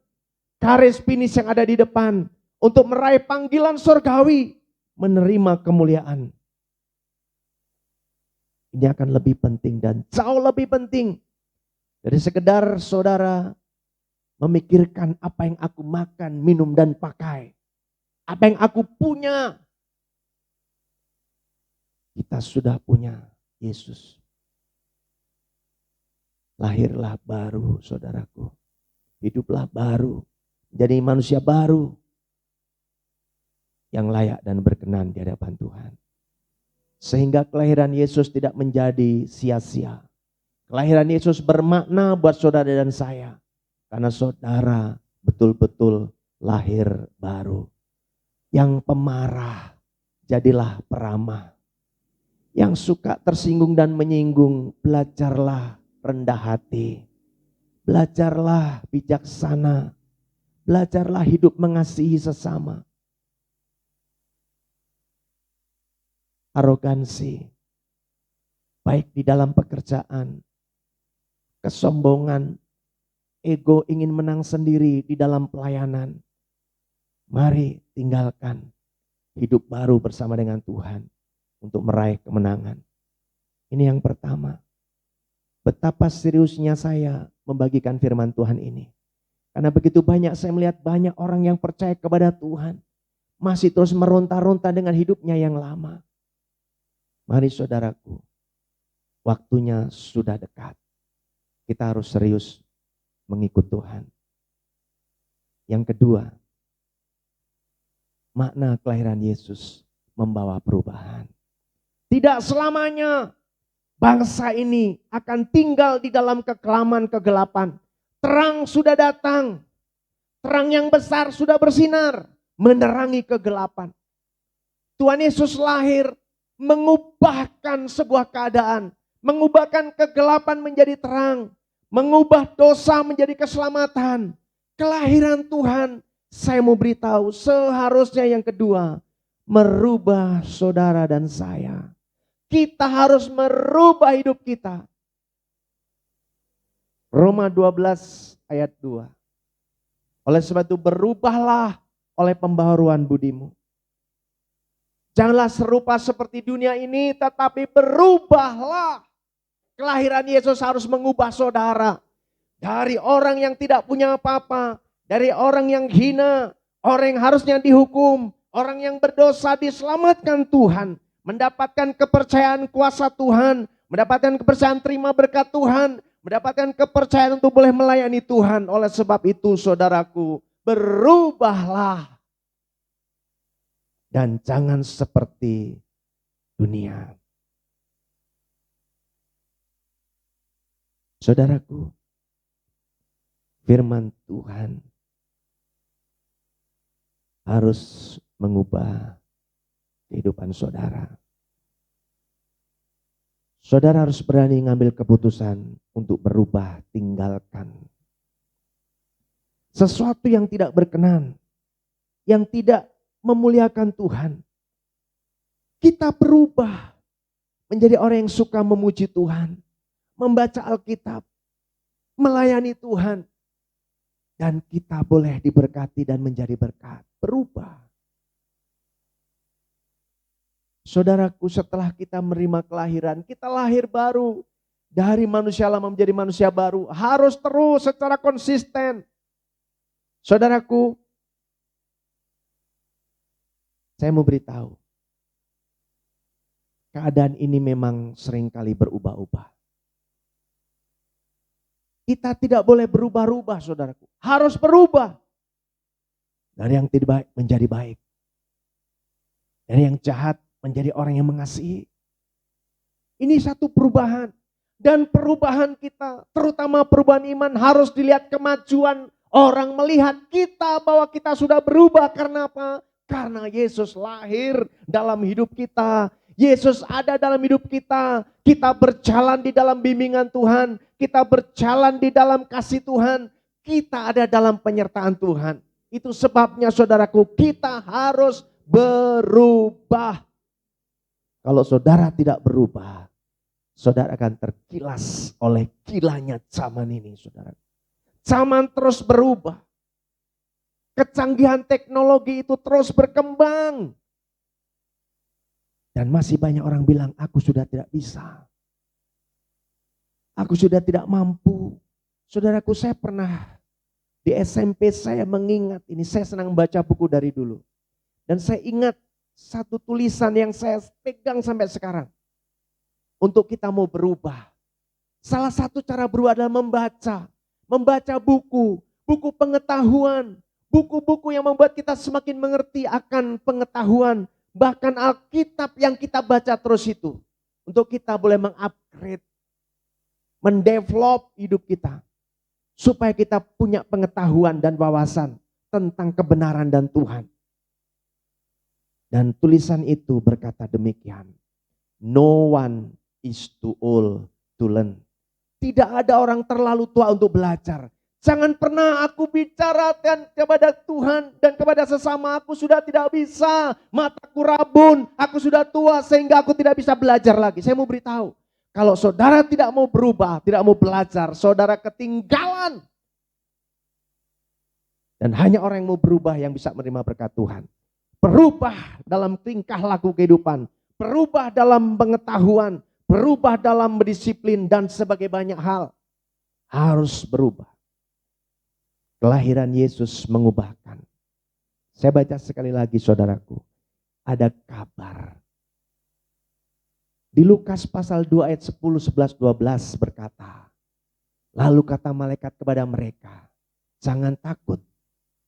garis finish yang ada di depan untuk meraih panggilan surgawi, menerima kemuliaan. Ini akan lebih penting dan jauh lebih penting dari sekedar saudara memikirkan apa yang aku makan, minum, dan pakai. Apa yang aku punya. Kita sudah punya Yesus. Lahirlah baru, saudaraku. Hiduplah baru. Jadi manusia baru. Yang layak dan berkenan di hadapan Tuhan. Sehingga kelahiran Yesus tidak menjadi sia-sia. Kelahiran Yesus bermakna buat saudara dan saya. Karena saudara betul-betul lahir baru. Yang pemarah, jadilah peramah. Yang suka tersinggung dan menyinggung, belajarlah rendah hati. Belajarlah bijaksana. Belajarlah hidup mengasihi sesama. Arogansi, baik di dalam pekerjaan, kesombongan, ego ingin menang sendiri di dalam pelayanan. Mari tinggalkan, hidup baru bersama dengan Tuhan untuk meraih kemenangan. Ini yang pertama. Betapa seriusnya saya membagikan firman Tuhan ini. Karena begitu banyak saya melihat banyak orang yang percaya kepada Tuhan, masih terus meronta-ronta dengan hidupnya yang lama. Mari saudaraku, waktunya sudah dekat. Kita harus serius mengikut Tuhan. Yang kedua, makna kelahiran Yesus membawa perubahan. Tidak selamanya bangsa ini akan tinggal di dalam kekelaman kegelapan. Terang sudah datang. Terang yang besar sudah bersinar, menerangi kegelapan. Tuhan Yesus lahir mengubahkan sebuah keadaan, mengubahkan kegelapan menjadi terang, mengubah dosa menjadi keselamatan. Kelahiran Tuhan, saya mau beritahu, seharusnya yang kedua, merubah saudara dan saya. Kita harus merubah hidup kita. Roma 12 ayat 2. Oleh sebab itu berubahlah oleh pembaharuan budimu. Janganlah serupa seperti dunia ini, tetapi berubahlah. Kelahiran Yesus harus mengubah saudara. Dari orang yang tidak punya apa-apa, dari orang yang hina, orang yang harusnya dihukum, orang yang berdosa diselamatkan Tuhan. Mendapatkan kepercayaan kuasa Tuhan, mendapatkan kepercayaan terima berkat Tuhan, mendapatkan kepercayaan untuk boleh melayani Tuhan. Oleh sebab itu saudaraku, berubahlah. Dan jangan seperti dunia. Saudaraku, firman Tuhan harus mengubah kehidupan saudara. Saudara harus berani ngambil keputusan untuk berubah, tinggalkan sesuatu yang tidak berkenan, yang tidak memuliakan Tuhan. Kita berubah menjadi orang yang suka memuji Tuhan, membaca Alkitab, melayani Tuhan. Dan kita boleh diberkati dan menjadi berkat. Berubah. Saudaraku, setelah kita menerima kelahiran, kita lahir baru. Dari manusia lama menjadi manusia baru. Harus terus secara konsisten. Saudaraku, saya mau beritahu, keadaan ini memang seringkali berubah-ubah. Kita tidak boleh berubah-ubah, saudaraku. Harus berubah. Dari yang tidak baik menjadi baik. Dari yang jahat menjadi orang yang mengasihi. Ini satu perubahan. Dan perubahan kita, terutama perubahan iman, harus dilihat kemajuan orang melihat kita bahwa kita sudah berubah. Karena apa? Karena Yesus lahir dalam hidup kita. Yesus ada dalam hidup kita. Kita berjalan di dalam bimbingan Tuhan. Kita berjalan di dalam kasih Tuhan. Kita ada dalam penyertaan Tuhan. Itu sebabnya saudaraku, kita harus berubah. Kalau saudara tidak berubah, saudara akan terkilas oleh kilanya zaman ini, saudara. Zaman terus berubah. Kecanggihan teknologi itu terus berkembang. Dan masih banyak orang bilang, aku sudah tidak bisa. Aku sudah tidak mampu. Saudaraku, saya pernah di SMP saya mengingat ini. Saya senang baca buku dari dulu. Dan saya ingat satu tulisan yang saya pegang sampai sekarang. Untuk kita mau berubah. Salah satu cara berubah adalah membaca. Membaca buku. Buku pengetahuan. Buku-buku yang membuat kita semakin mengerti akan pengetahuan. Bahkan Alkitab yang kita baca terus itu. Untuk kita boleh mengupgrade. Mendevelop hidup kita. Supaya kita punya pengetahuan dan wawasan tentang kebenaran dan Tuhan. Dan tulisan itu berkata demikian. No one is too old to learn. Tidak ada orang terlalu tua untuk belajar. Jangan pernah aku bicara kepada Tuhan dan kepada sesama, aku sudah tidak bisa. Mataku rabun, aku sudah tua sehingga aku tidak bisa belajar lagi. Saya mau beritahu, kalau saudara tidak mau berubah, tidak mau belajar, saudara ketinggalan. Dan hanya orang yang mau berubah yang bisa menerima berkat Tuhan. Berubah dalam tingkah laku kehidupan, berubah dalam pengetahuan, berubah dalam berdisiplin dan sebagai banyak hal. Harus berubah. Kelahiran Yesus mengubahkan. Saya baca sekali lagi saudaraku. Ada kabar. Di Lukas pasal 2 ayat 10, 11, 12 berkata. Lalu kata malaikat kepada mereka. Jangan takut.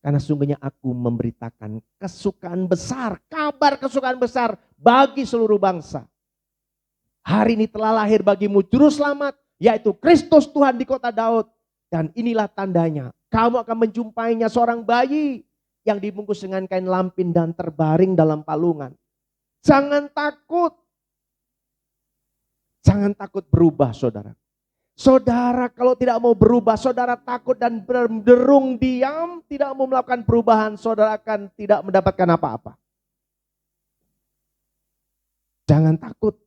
Karena sungguhnya aku memberitakan kesukaan besar. Kabar kesukaan besar bagi seluruh bangsa. Hari ini telah lahir bagimu juru selamat. Yaitu Kristus Tuhan di kota Daud. Dan inilah tandanya. Kamu akan menjumpainya seorang bayi yang dibungkus dengan kain lampin dan terbaring dalam palungan. Jangan takut. Jangan takut berubah saudara. Saudara kalau tidak mau berubah, saudara takut dan berderung diam, tidak mau melakukan perubahan, saudara akan tidak mendapatkan apa-apa. Jangan takut.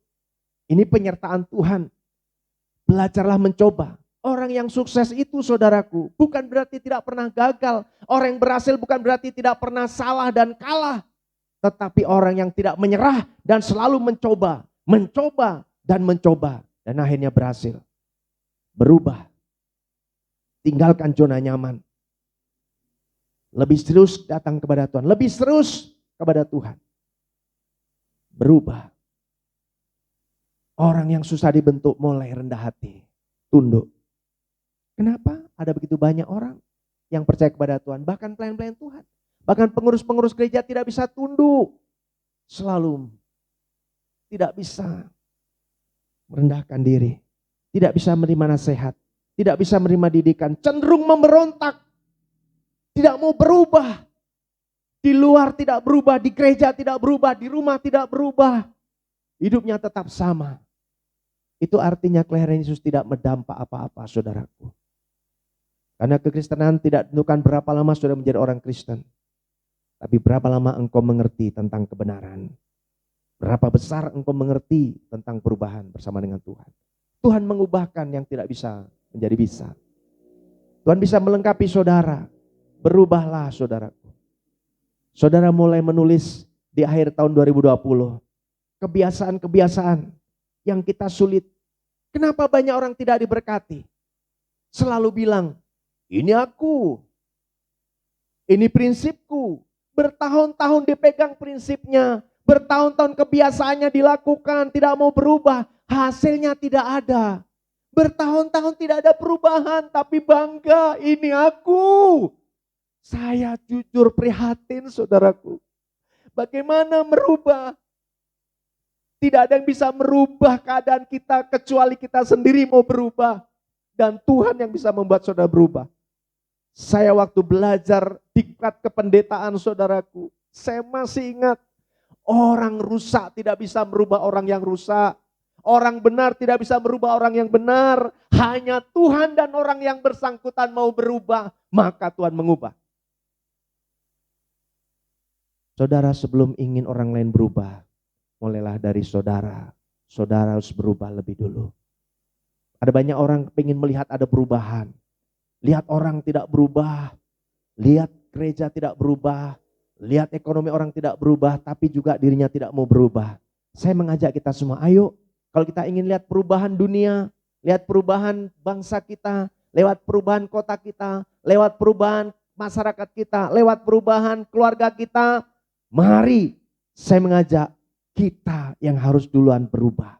Ini penyertaan Tuhan. Belajarlah mencoba. Orang yang sukses itu saudaraku bukan berarti tidak pernah gagal. Orang yang berhasil bukan berarti tidak pernah salah dan kalah. Tetapi orang yang tidak menyerah dan selalu mencoba. Mencoba dan mencoba. Dan akhirnya berhasil. Berubah. Tinggalkan zona nyaman. Lebih serius datang kepada Tuhan. Lebih serius kepada Tuhan. Berubah. Orang yang susah dibentuk mulai rendah hati. Tunduk. Kenapa ada begitu banyak orang yang percaya kepada Tuhan, bahkan pelayan-pelayan Tuhan, bahkan pengurus-pengurus gereja tidak bisa tunduk, selalu tidak bisa merendahkan diri, tidak bisa menerima nasihat, tidak bisa menerima didikan, cenderung memberontak, tidak mau berubah, di luar tidak berubah, di gereja tidak berubah, di rumah tidak berubah, hidupnya tetap sama. Itu artinya kelahiran Yesus tidak berdampak apa-apa saudaraku. Karena kekristenan tidak tentukan berapa lama sudah menjadi orang Kristen. Tapi berapa lama engkau mengerti tentang kebenaran. Berapa besar engkau mengerti tentang perubahan bersama dengan Tuhan. Tuhan mengubahkan yang tidak bisa menjadi bisa. Tuhan bisa melengkapi saudara. Berubahlah saudaraku. Saudara mulai menulis di akhir tahun 2020. Kebiasaan-kebiasaan yang kita sulit. Kenapa banyak orang tidak diberkati? Selalu bilang, ini aku, ini prinsipku. Bertahun-tahun dipegang prinsipnya, bertahun-tahun kebiasaannya dilakukan, tidak mau berubah, hasilnya tidak ada. Bertahun-tahun tidak ada perubahan, tapi bangga, ini aku. Saya jujur prihatin saudaraku. Bagaimana merubah? Tidak ada yang bisa merubah keadaan kita kecuali kita sendiri mau berubah. Dan Tuhan yang bisa membuat saudara berubah. Saya waktu belajar diklat kependetaan saudaraku, saya masih ingat orang rusak tidak bisa merubah orang yang rusak. Orang benar tidak bisa merubah orang yang benar. Hanya Tuhan dan orang yang bersangkutan mau berubah, maka Tuhan mengubah. Saudara, sebelum ingin orang lain berubah, mulailah dari saudara. Saudara harus berubah lebih dulu. Ada banyak orang ingin melihat ada perubahan. Lihat orang tidak berubah. Lihat gereja tidak berubah. Lihat ekonomi orang tidak berubah, tapi juga dirinya tidak mau berubah. Saya mengajak kita semua, ayo kalau kita ingin lihat perubahan dunia, lihat perubahan bangsa kita, lewat perubahan kota kita, lewat perubahan masyarakat kita, lewat perubahan keluarga kita, mari saya mengajak kita yang harus duluan berubah.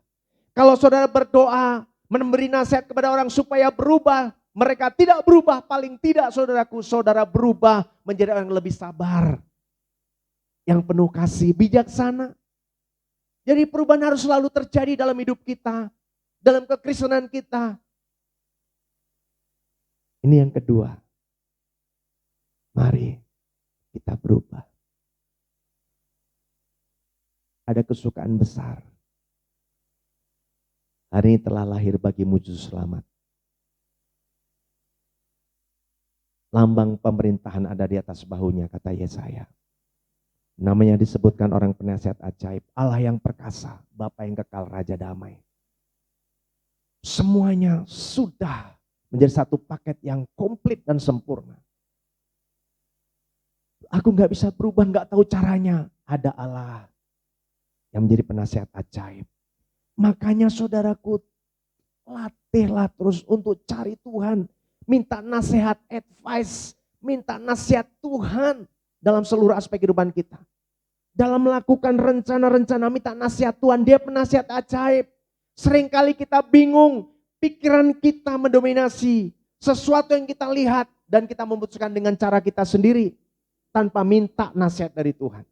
Kalau saudara berdoa, memberi nasihat kepada orang supaya berubah, mereka tidak berubah, paling tidak saudaraku, saudara berubah menjadi orang yang lebih sabar, yang penuh kasih, bijaksana. Jadi perubahan harus selalu terjadi dalam hidup kita, dalam kekristenan kita. Ini yang kedua. Mari kita berubah. Ada kesukaan besar. Hari ini telah lahir bagimu juru selamat. Lambang pemerintahan ada di atas bahunya, kata Yesaya. Namanya disebutkan orang penasihat ajaib, Allah yang perkasa, Bapa yang kekal, Raja damai. Semuanya sudah menjadi satu paket yang komplit dan sempurna. Aku gak bisa berubah, gak tahu caranya. Ada Allah yang menjadi penasihat ajaib. Makanya saudaraku, latihlah terus untuk cari Tuhan. Minta nasihat, advice, minta nasihat Tuhan dalam seluruh aspek kehidupan kita. Dalam melakukan rencana-rencana, minta nasihat Tuhan, Dia penasihat ajaib. Seringkali kita bingung, pikiran kita mendominasi sesuatu yang kita lihat dan kita memutuskan dengan cara kita sendiri tanpa minta nasihat dari Tuhan.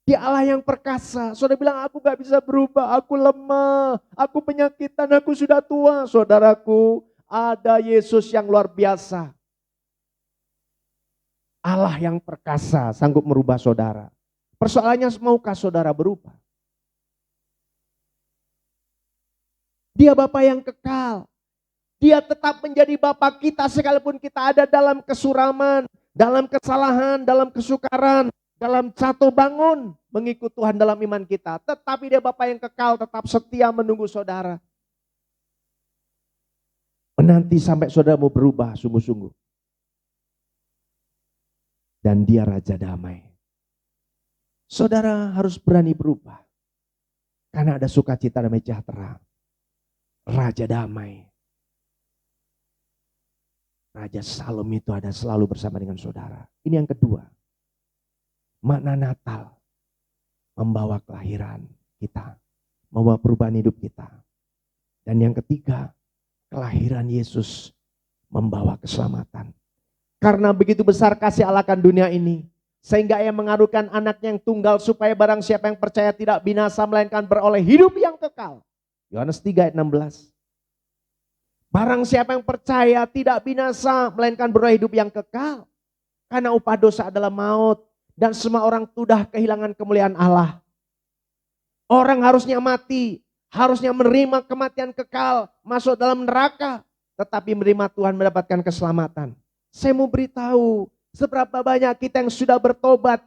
Dia Allah yang perkasa. Saudara bilang, aku gak bisa berubah, aku lemah, aku penyakitan, aku sudah tua. Saudaraku, ada Yesus yang luar biasa. Allah yang perkasa sanggup merubah saudara. Persoalannya, maukah saudara berubah? Dia Bapa yang kekal. Dia tetap menjadi Bapa kita sekalipun kita ada dalam kesuraman, dalam kesalahan, dalam kesukaran, dalam jatuh bangun mengikut Tuhan dalam iman kita. Tetapi Dia Bapa yang kekal, tetap setia menunggu saudara. Menanti sampai saudara mau berubah sungguh-sungguh. Dan Dia Raja damai. Saudara harus berani berubah. Karena ada sukacita dan sejahtera. Raja damai. Raja Salom itu ada selalu bersama dengan saudara. Ini yang kedua. Makna Natal. Membawa kelahiran kita. Membawa perubahan hidup kita. Dan yang ketiga. Kelahiran Yesus membawa keselamatan. Karena begitu besar kasih Allah akan dunia ini. Sehingga Ia mengaruhkan anaknya yang tunggal supaya barang siapa yang percaya tidak binasa melainkan beroleh hidup yang kekal. Yohanes 3 ayat 16. Barang siapa yang percaya tidak binasa melainkan beroleh hidup yang kekal. Karena upah dosa adalah maut. Dan semua orang sudah kehilangan kemuliaan Allah. Orang harusnya mati. Harusnya menerima kematian kekal. Masuk dalam neraka. Tetapi menerima Tuhan mendapatkan keselamatan. Saya mau beritahu seberapa banyak kita yang sudah bertobat.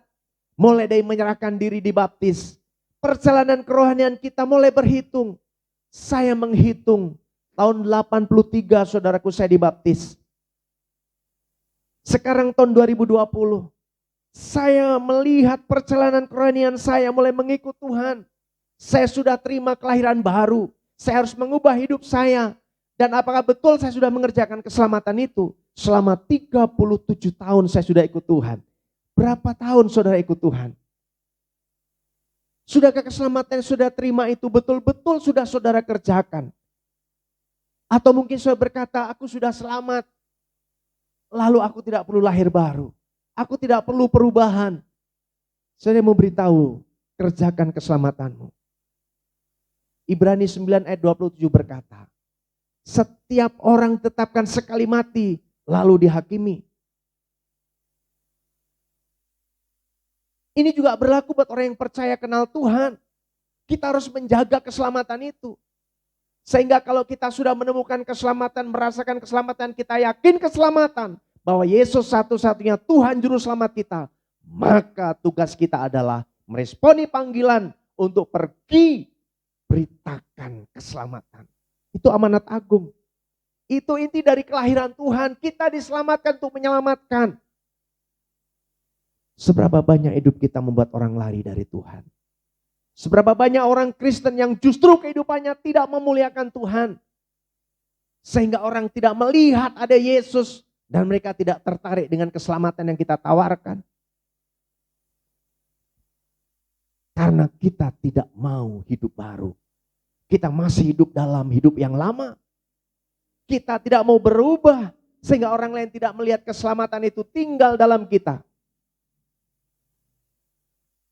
Mulai dari menyerahkan diri dibaptis. Perjalanan kerohanian kita mulai berhitung. Saya menghitung tahun 83 saudaraku saya dibaptis. Sekarang tahun 2020. Saya melihat perjalanan kerohanian saya mulai mengikut Tuhan. Saya sudah terima kelahiran baru. Saya harus mengubah hidup saya. Dan apakah betul saya sudah mengerjakan keselamatan itu? Selama 37 tahun saya sudah ikut Tuhan. Berapa tahun saudara ikut Tuhan? Sudahkah keselamatan yang sudah terima itu betul-betul sudah saudara kerjakan? Atau mungkin saudara berkata, aku sudah selamat, lalu aku tidak perlu lahir baru. Aku tidak perlu perubahan. Saya mau beritahu, kerjakan keselamatanmu. Ibrani 9 ayat 27 berkata, setiap orang tetapkan sekali mati, lalu dihakimi. Ini juga berlaku buat orang yang percaya kenal Tuhan. Kita harus menjaga keselamatan itu. Sehingga kalau kita sudah menemukan keselamatan, merasakan keselamatan, kita yakin keselamatan. Bahwa Yesus satu-satunya Tuhan Juru Selamat kita. Maka tugas kita adalah meresponi panggilan untuk pergi beritakan keselamatan. Itu amanat agung. Itu inti dari kelahiran Tuhan. Kita diselamatkan untuk menyelamatkan. Seberapa banyak hidup kita membuat orang lari dari Tuhan. Seberapa banyak orang Kristen yang justru kehidupannya tidak memuliakan Tuhan. Sehingga orang tidak melihat ada Yesus. Dan mereka tidak tertarik dengan keselamatan yang kita tawarkan. Karena kita tidak mau hidup baru. Kita masih hidup dalam hidup yang lama. Kita tidak mau berubah. Sehingga orang lain tidak melihat keselamatan itu tinggal dalam kita.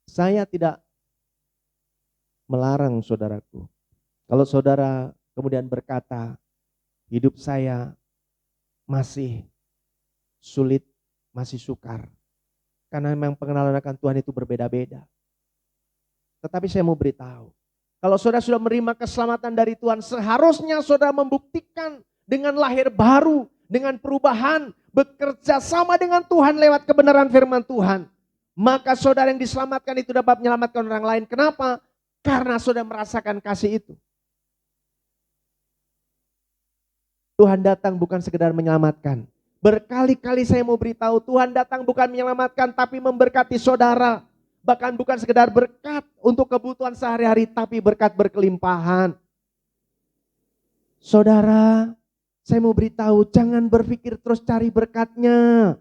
Saya tidak melarang saudaraku. Kalau saudara kemudian berkata, hidup saya masih sulit, masih sukar. Karena memang pengenalan akan Tuhan itu berbeda-beda. Tetapi saya mau beritahu, kalau saudara sudah menerima keselamatan dari Tuhan, seharusnya saudara membuktikan dengan lahir baru, dengan perubahan, bekerja sama dengan Tuhan lewat kebenaran firman Tuhan. Maka saudara yang diselamatkan itu dapat menyelamatkan orang lain. Kenapa? Karena saudara merasakan kasih itu. Tuhan datang bukan sekedar menyelamatkan. Berkali-kali saya mau beritahu, Tuhan datang bukan menyelamatkan tapi memberkati saudara. Bahkan bukan sekedar berkat untuk kebutuhan sehari-hari, tapi berkat berkelimpahan. Saudara, saya mau beritahu, jangan berpikir terus cari berkatnya.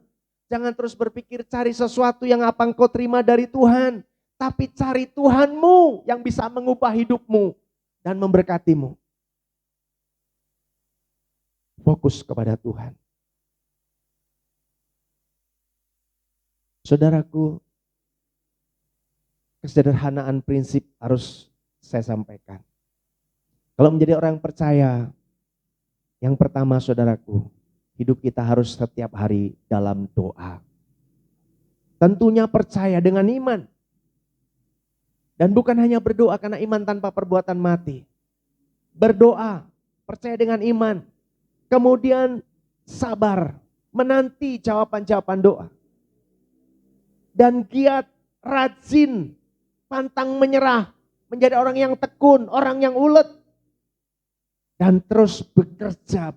Jangan terus berpikir cari sesuatu yang apa engkau terima dari Tuhan. Tapi cari Tuhanmu yang bisa mengubah hidupmu dan memberkatimu. Fokus kepada Tuhan. Saudaraku, kesederhanaan prinsip harus saya sampaikan. Kalau menjadi orang percaya, yang pertama saudaraku, hidup kita harus setiap hari dalam doa. Tentunya percaya dengan iman. Dan bukan hanya berdoa karena iman tanpa perbuatan mati. Berdoa, percaya dengan iman. Kemudian sabar, menanti jawaban-jawaban doa. Dan giat, rajin, pantang menyerah. Menjadi orang yang tekun, orang yang ulet. Dan terus bekerja.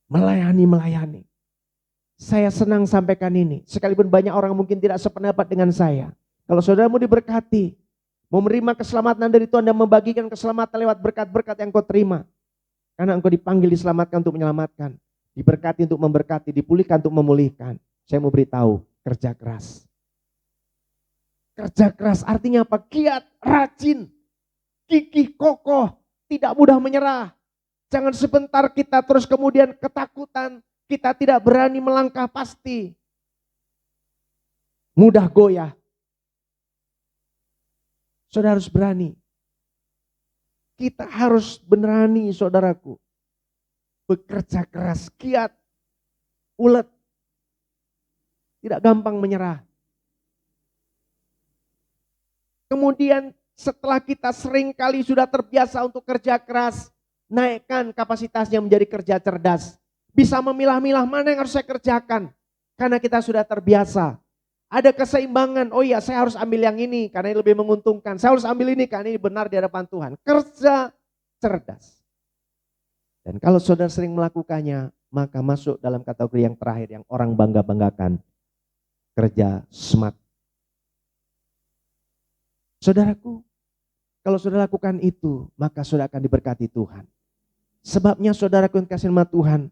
Melayani. Saya senang sampaikan ini. Sekalipun banyak orang mungkin tidak sependapat dengan saya. Kalau saudara mau diberkati, mau menerima keselamatan dari Tuhan dan membagikan keselamatan lewat berkat-berkat yang kau terima. Karena engkau dipanggil diselamatkan untuk menyelamatkan. Diberkati untuk memberkati, dipulihkan untuk memulihkan. Saya mau beritahu, kerja keras. Kerja keras artinya apa? Giat, rajin, gigih, kokoh, tidak mudah menyerah. Jangan sebentar kita terus kemudian ketakutan, kita tidak berani melangkah pasti. Mudah goyah. Saudara harus berani. Kita harus berani saudaraku. Bekerja keras, giat, ulet. Tidak gampang menyerah. Kemudian setelah kita sering kali sudah terbiasa untuk kerja keras, naikkan kapasitasnya menjadi kerja cerdas. Bisa memilah-milah mana yang harus saya kerjakan. Karena kita sudah terbiasa. Ada keseimbangan, oh iya saya harus ambil yang ini karena ini lebih menguntungkan. Saya harus ambil ini karena ini benar di hadapan Tuhan. Kerja cerdas. Dan kalau saudara sering melakukannya, maka masuk dalam kategori yang terakhir yang orang bangga-banggakan. Kerja smart. Saudaraku, kalau saudara lakukan itu, maka saudara akan diberkati Tuhan. Sebabnya saudaraku yang kasih nama Tuhan,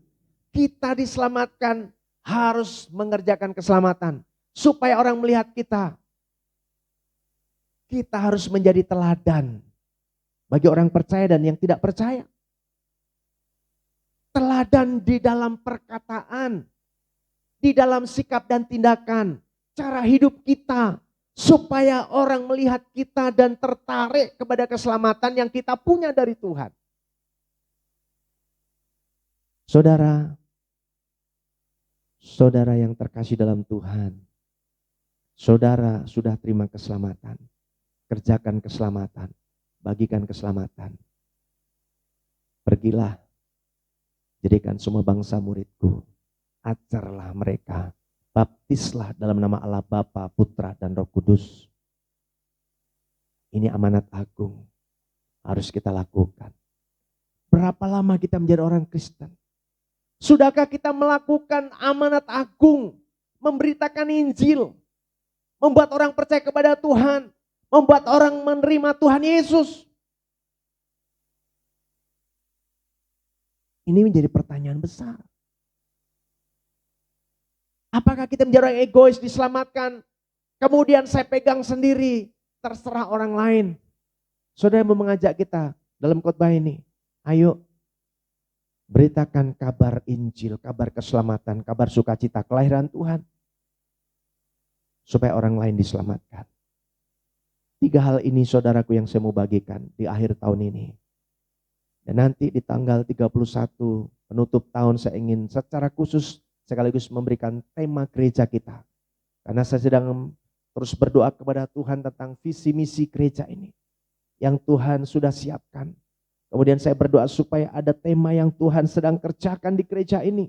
kita diselamatkan harus mengerjakan keselamatan. Supaya orang melihat kita. Kita harus menjadi teladan bagi orang percaya dan yang tidak percaya. Teladan di dalam perkataan, di dalam sikap dan tindakan, cara hidup kita, supaya orang melihat kita dan tertarik kepada keselamatan yang kita punya dari Tuhan. Saudara, saudara yang terkasih dalam Tuhan, saudara sudah terima keselamatan, kerjakan keselamatan, bagikan keselamatan. Pergilah, jadikan semua bangsa muridku, ajarlah mereka, baptislah dalam nama Allah Bapa, Putra, dan Roh Kudus. Ini amanat agung, harus kita lakukan. Berapa lama kita menjadi orang Kristen? Sudahkah kita melakukan amanat agung, memberitakan Injil, membuat orang percaya kepada Tuhan, membuat orang menerima Tuhan Yesus? Ini menjadi pertanyaan besar. Apakah kita menjadi orang egois, diselamatkan, kemudian saya pegang sendiri, terserah orang lain? Saudara mau mengajak kita dalam khotbah ini, ayo beritakan kabar Injil, kabar keselamatan, kabar sukacita kelahiran Tuhan. Supaya orang lain diselamatkan. 3 hal ini saudaraku yang saya mau bagikan di akhir tahun ini. Dan nanti di tanggal 31 penutup tahun saya ingin secara khusus sekaligus memberikan tema gereja kita. Karena saya sedang terus berdoa kepada Tuhan tentang visi misi gereja ini. Yang Tuhan sudah siapkan. Kemudian saya berdoa supaya ada tema yang Tuhan sedang kerjakan di gereja ini.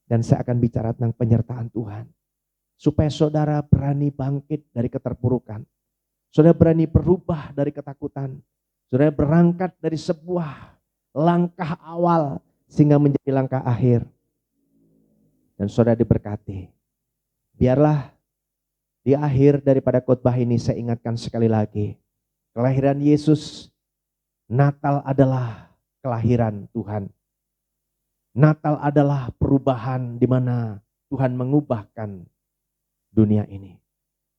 Dan saya akan bicara tentang penyertaan Tuhan. Supaya saudara berani bangkit dari keterpurukan. Saudara berani berubah dari ketakutan. Saudara berangkat dari sebuah langkah awal sehingga menjadi langkah akhir. Dan saudara diberkati. Biarlah di akhir daripada khotbah ini saya ingatkan sekali lagi. Kelahiran Yesus, Natal adalah kelahiran Tuhan. Natal adalah perubahan di mana Tuhan mengubahkan dunia ini.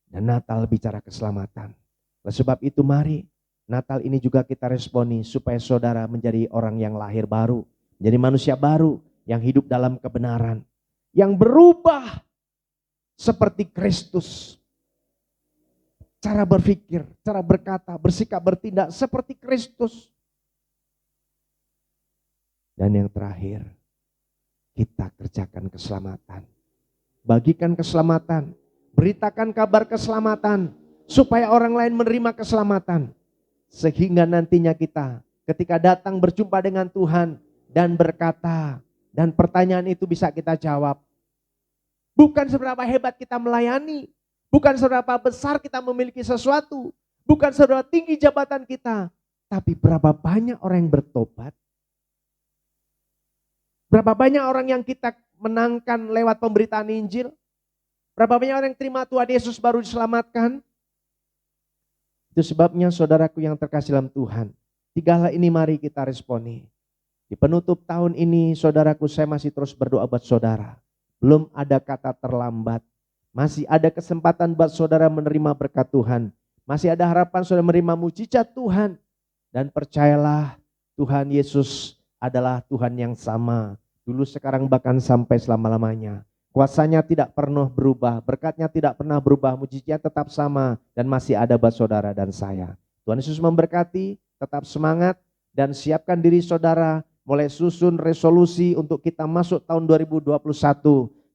Dan Natal bicara keselamatan. Oleh sebab itu mari Natal ini juga kita responi supaya saudara menjadi orang yang lahir baru. Menjadi manusia baru yang hidup dalam kebenaran. Yang berubah seperti Kristus. Cara berpikir, cara berkata, bersikap, bertindak seperti Kristus. Dan yang terakhir, kita kerjakan keselamatan. Bagikan keselamatan, beritakan kabar keselamatan, supaya orang lain menerima keselamatan. Sehingga nantinya kita ketika datang berjumpa dengan Tuhan dan berkata, dan pertanyaan itu bisa kita jawab. Bukan seberapa hebat kita melayani, bukan seberapa besar kita memiliki sesuatu, bukan seberapa tinggi jabatan kita, tapi berapa banyak orang yang bertobat. Berapa banyak orang yang kita menangkan lewat pemberitaan Injil. Berapa banyak orang yang terima Tuhan Yesus baru diselamatkan. Itu sebabnya saudaraku yang terkasih dalam Tuhan. 3 hal ini mari kita responi. Di penutup tahun ini saudaraku saya masih terus berdoa buat saudara. Belum ada kata terlambat. Masih ada kesempatan buat saudara menerima berkat Tuhan. Masih ada harapan saudara menerima mujizat Tuhan. Dan percayalah Tuhan Yesus adalah Tuhan yang sama. Dulu, sekarang, bahkan sampai selama-lamanya. Kuasanya tidak pernah berubah. Berkatnya tidak pernah berubah. Mujizatnya tetap sama. Dan masih ada buat saudara dan saya. Tuhan Yesus memberkati. Tetap semangat. Dan siapkan diri saudara. Mulai susun resolusi untuk kita masuk tahun 2021.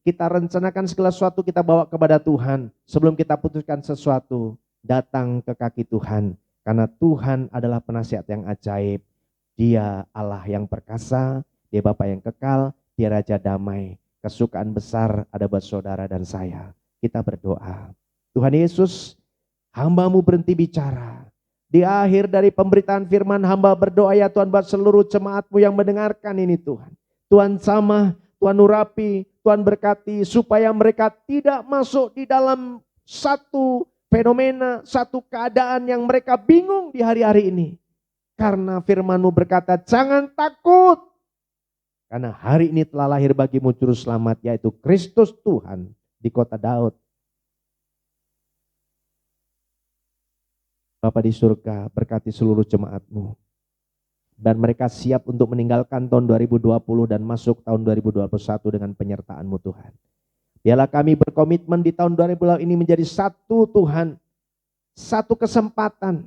Kita rencanakan segala sesuatu kita bawa kepada Tuhan. Sebelum kita putuskan sesuatu, datang ke kaki Tuhan. Karena Tuhan adalah penasihat yang ajaib. Dia Allah yang perkasa, Dia Bapa yang kekal, Dia Raja damai. Kesukaan besar ada buat saudara dan saya. Kita berdoa. Tuhan Yesus, hamba-Mu berhenti bicara. Di akhir dari pemberitaan firman, hamba berdoa ya Tuhan buat seluruh jemaat-Mu yang mendengarkan ini Tuhan. Tuhan sama, Tuhan urapi, Tuhan berkati supaya mereka tidak masuk di dalam satu fenomena, satu keadaan yang mereka bingung di hari-hari ini. Karena firman-Mu berkata jangan takut. Karena hari ini telah lahir bagimu juru selamat yaitu Kristus Tuhan di kota Daud. Bapa di surga, berkati seluruh jemaat-Mu. Dan mereka siap untuk meninggalkan tahun 2020 dan masuk tahun 2021 dengan penyertaan-Mu Tuhan. Biarlah kami berkomitmen di tahun 2020 ini menjadi satu Tuhan, satu kesempatan,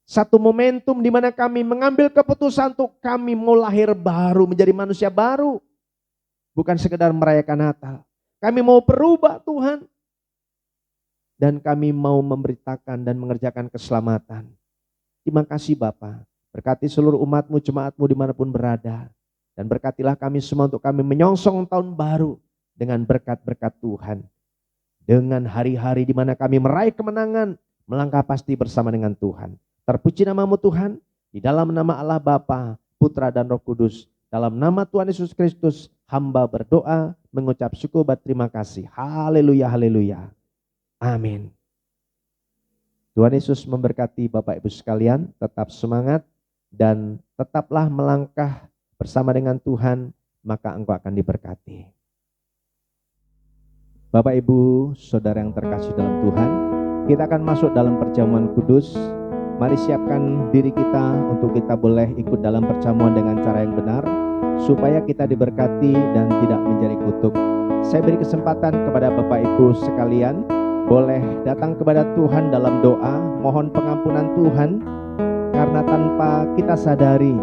satu momentum di mana kami mengambil keputusan untuk kami mau lahir baru, menjadi manusia baru. Bukan sekedar merayakan Natal. Kami mau berubah Tuhan. Dan kami mau memberitakan dan mengerjakan keselamatan. Terima kasih Bapa. Berkati seluruh umat-Mu, jemaat-Mu dimanapun berada. Dan berkatilah kami semua untuk kami menyongsong tahun baru dengan berkat-berkat Tuhan. Dengan hari-hari di mana kami meraih kemenangan, melangkah pasti bersama dengan Tuhan. Terpuji nama-Mu Tuhan, di dalam nama Allah Bapa, Putra dan Roh Kudus. Dalam nama Tuhan Yesus Kristus, hamba berdoa, mengucap syukur berterima kasih. Haleluya, haleluya. Amin. Tuhan Yesus memberkati Bapak Ibu sekalian, tetap semangat dan tetaplah melangkah bersama dengan Tuhan, maka engkau akan diberkati. Bapak Ibu, saudara yang terkasih dalam Tuhan, kita akan masuk dalam perjamuan kudus. Mari siapkan diri kita untuk kita boleh ikut dalam perjamuan dengan cara yang benar, supaya kita diberkati dan tidak menjadi kutuk. Saya beri kesempatan kepada Bapak Ibu sekalian, boleh datang kepada Tuhan dalam doa, mohon pengampunan Tuhan, karena tanpa kita sadari,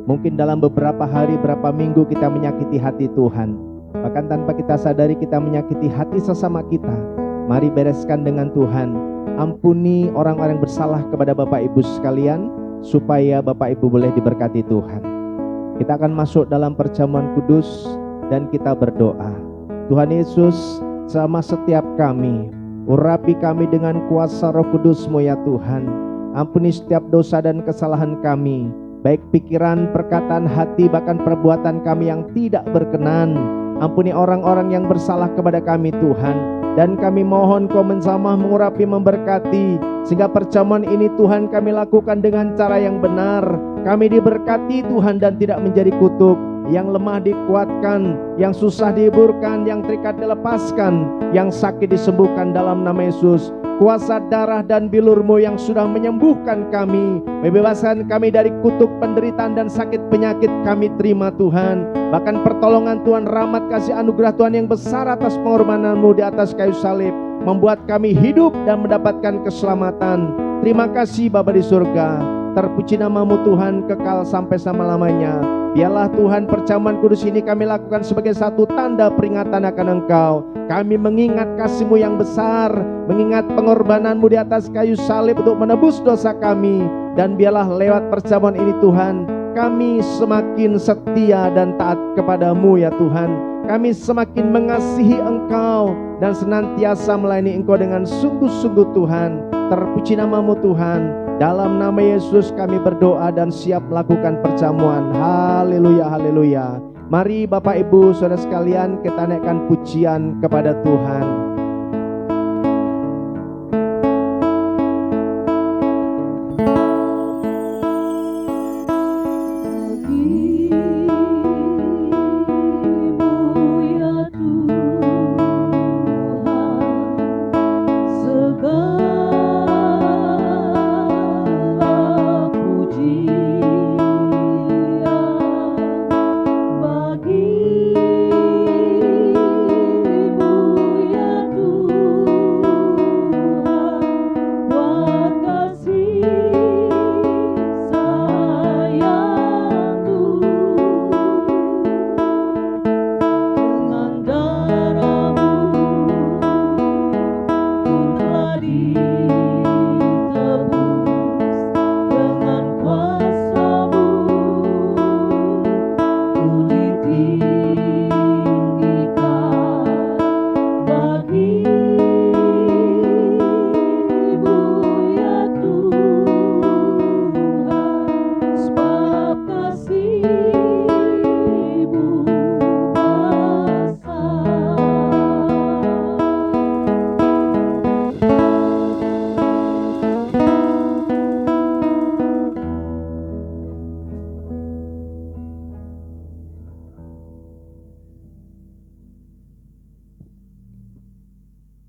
mungkin dalam beberapa hari, beberapa minggu kita menyakiti hati Tuhan. Bahkan tanpa kita sadari kita menyakiti hati sesama kita. Mari bereskan dengan Tuhan. Ampuni orang-orang yang bersalah kepada Bapak Ibu sekalian, supaya Bapak Ibu boleh diberkati Tuhan. Kita akan masuk dalam perjamuan kudus dan kita berdoa. Tuhan Yesus, sama setiap kami, urapi kami dengan kuasa Roh Kudus-Mu ya Tuhan. Ampuni setiap dosa dan kesalahan kami, baik pikiran, perkataan, hati, bahkan perbuatan kami yang tidak berkenan. Ampuni orang-orang yang bersalah kepada kami Tuhan. Dan kami mohon Kau menjamah, mengurapi, memberkati, sehingga perjamuan ini Tuhan kami lakukan dengan cara yang benar. Kami diberkati Tuhan dan tidak menjadi kutuk. Yang lemah dikuatkan, yang susah dihiburkan, yang terikat dilepaskan, yang sakit disembuhkan dalam nama Yesus. Kuasa darah dan bilur-Mu yang sudah menyembuhkan kami, membebaskan kami dari kutuk, penderitaan dan sakit penyakit, kami terima Tuhan. Bahkan pertolongan Tuhan, rahmat, kasih, anugerah Tuhan yang besar atas pengorbanan-Mu di atas kayu salib, membuat kami hidup dan mendapatkan keselamatan. Terima kasih Bapa di surga. Terpuji nama-Mu Tuhan, kekal sampai selama-lamanya. Biarlah Tuhan perjamuan kudus ini kami lakukan sebagai satu tanda peringatan akan Engkau. Kami mengingat kasih-Mu yang besar, mengingat pengorbanan-Mu di atas kayu salib untuk menebus dosa kami. Dan biarlah lewat perjamuan ini Tuhan, kami semakin setia dan taat kepada-Mu ya Tuhan. Kami semakin mengasihi Engkau dan senantiasa melayani Engkau dengan sungguh-sungguh Tuhan. Terpuji nama-Mu Tuhan. Dalam nama Yesus kami berdoa dan siap melakukan perjamuan. Haleluya, haleluya. Mari Bapak Ibu saudara sekalian, kita naikkan pujian kepada Tuhan.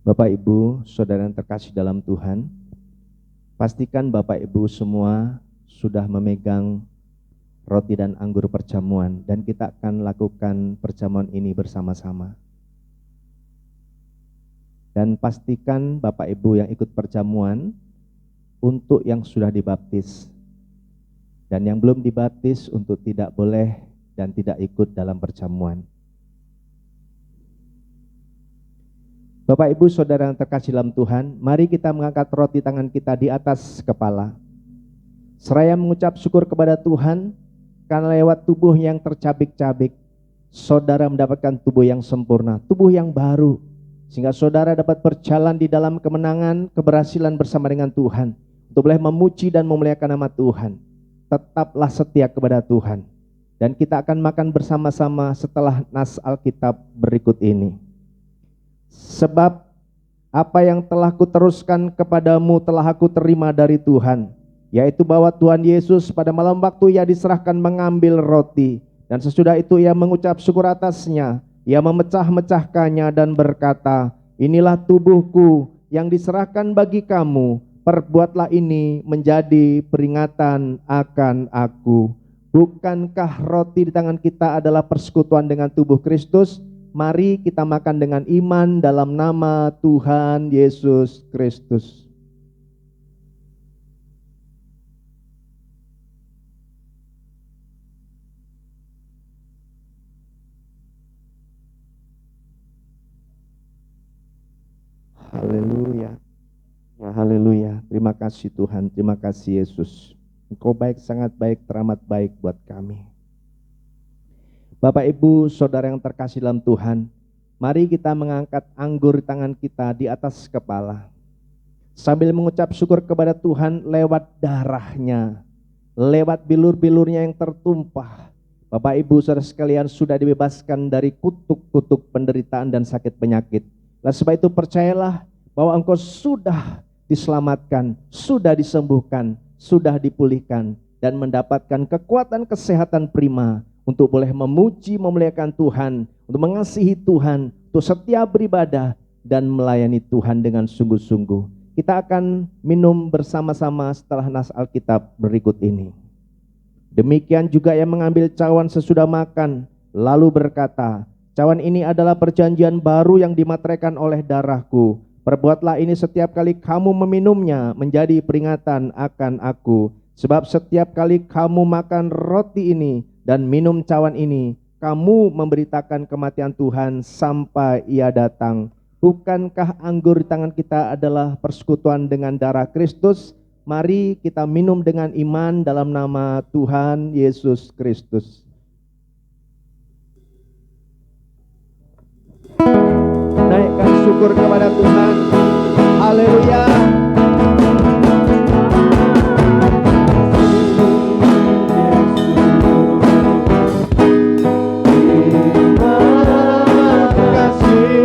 Bapak Ibu, saudara yang terkasih dalam Tuhan, Pastikan Bapak Ibu semua sudah memegang roti dan anggur perjamuan, dan kita akan lakukan perjamuan ini bersama-sama. Dan pastikan Bapak Ibu yang ikut perjamuan untuk yang sudah dibaptis, dan yang belum dibaptis untuk tidak boleh dan tidak ikut dalam perjamuan. Bapak Ibu Saudara yang terkasih dalam Tuhan, mari kita mengangkat roti tangan kita di atas kepala, seraya mengucap syukur kepada Tuhan karena lewat tubuh yang tercabik-cabik, saudara mendapatkan tubuh yang sempurna, tubuh yang baru, sehingga saudara dapat berjalan di dalam kemenangan, keberhasilan bersama dengan Tuhan, untuk boleh memuji dan memuliakan nama Tuhan. Tetaplah setia kepada Tuhan. Dan kita akan makan bersama-sama setelah nas Alkitab berikut ini. Sebab apa yang telah kuteruskan kepadamu telah aku terima dari Tuhan, yaitu bahwa Tuhan Yesus pada malam waktu ia diserahkan mengambil roti, dan sesudah itu ia mengucap syukur atasnya, ia memecah-mecahkannya dan berkata, inilah tubuhku yang diserahkan bagi kamu, perbuatlah ini menjadi peringatan akan aku. Bukankah roti di tangan kita adalah persekutuan dengan tubuh Kristus? Mari kita makan dengan iman dalam nama Tuhan Yesus Kristus. Haleluya. Ya, haleluya. Terima kasih Tuhan, terima kasih Yesus. Engkau baik, sangat baik, teramat baik buat kami. Bapak Ibu Saudara yang terkasih dalam Tuhan, mari kita mengangkat anggur tangan kita di atas kepala, sambil mengucap syukur kepada Tuhan lewat darahnya, lewat bilur-bilurnya yang tertumpah. Bapak Ibu Saudara sekalian sudah dibebaskan dari kutuk-kutuk penderitaan dan sakit penyakit. Oleh sebab itu percayalah bahwa engkau sudah diselamatkan, sudah disembuhkan, sudah dipulihkan, dan mendapatkan kekuatan kesehatan prima untuk boleh memuji, memuliakan Tuhan, untuk mengasihi Tuhan, untuk setia beribadah dan melayani Tuhan dengan sungguh-sungguh. Kita akan minum bersama-sama setelah nas Alkitab berikut ini. Demikian juga yang mengambil cawan sesudah makan, lalu berkata, cawan ini adalah perjanjian baru yang dimateraikan oleh darahku. Perbuatlah ini setiap kali kamu meminumnya menjadi peringatan akan aku. Sebab setiap kali kamu makan roti ini dan minum cawan ini, kamu memberitakan kematian Tuhan sampai ia datang. Bukankah anggur di tangan kita adalah persekutuan dengan darah Kristus? Mari kita minum dengan iman dalam nama Tuhan Yesus Kristus. Naikkan syukur kepada Tuhan. Haleluya. Terima kasih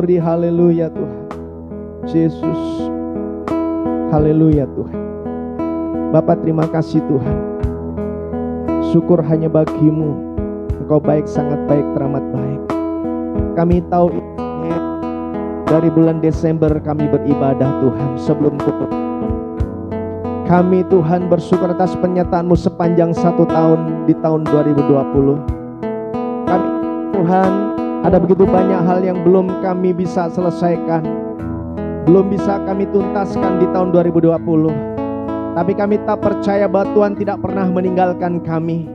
glory, haleluya Tuhan. Yesus, haleluya Tuhan. Bapa terima kasih Tuhan. Syukur hanya bagimu. Engkau baik, sangat baik, teramat baik. Kami tahu dari bulan Desember kami beribadah Tuhan sebelum tutup. Kami Tuhan bersyukur atas penyertaan-Mu sepanjang 1 tahun di tahun 2020. Kami Tuhan ada begitu banyak hal yang belum kami bisa selesaikan, belum bisa kami tuntaskan di tahun 2020. Tapi kami tak percaya bahwa Tuhan tidak pernah meninggalkan kami.